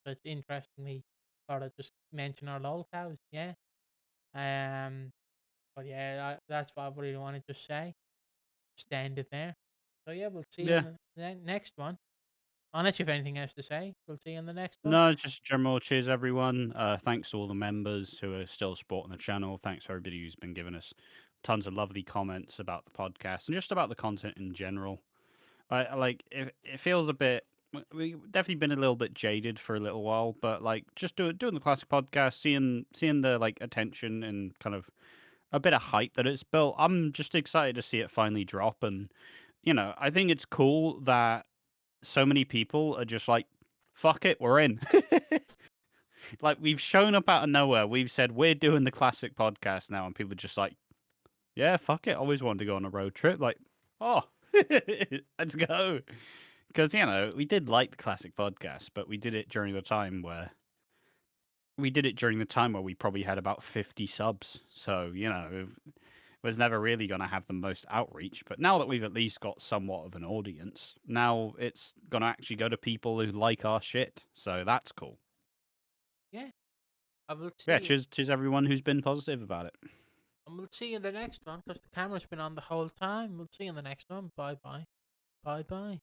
So it's interesting me sort of just mention our lol cows, yeah. Um, but yeah, that's what I really want to just say. Just end it there. So yeah, we'll see you Yeah. in the next one. Unless you have anything else to say, we'll see you in the next one. No, it's just general cheers, everyone. Thanks to all the members who are still supporting the channel. Thanks to everybody who's been giving us tons of lovely comments about the podcast and just about the content in general. I like it feels a bit. We've definitely been a little bit jaded for a little while, but like just doing the classic podcast, seeing the like attention and kind of a bit of hype that it's built. I'm just excited to see it finally drop, and I think it's cool that so many people are just like, "Fuck it, we're in." Like we've shown up out of nowhere. We've said we're doing the classic podcast now, and people are just like, "Yeah, fuck it. Always wanted to go on a road trip." Like, oh, let's go. Because we did like the classic podcast, but we did it during the time where we probably had about 50 subs. So it was never really going to have the most outreach. But now that we've at least got somewhat of an audience, now it's going to actually go to people who like our shit. So that's cool. Yeah, I will see Yeah, you. cheers everyone who's been positive about it. And we'll see you in the next one, because the camera's been on the whole time. We'll see you in the next one. Bye bye. Bye bye.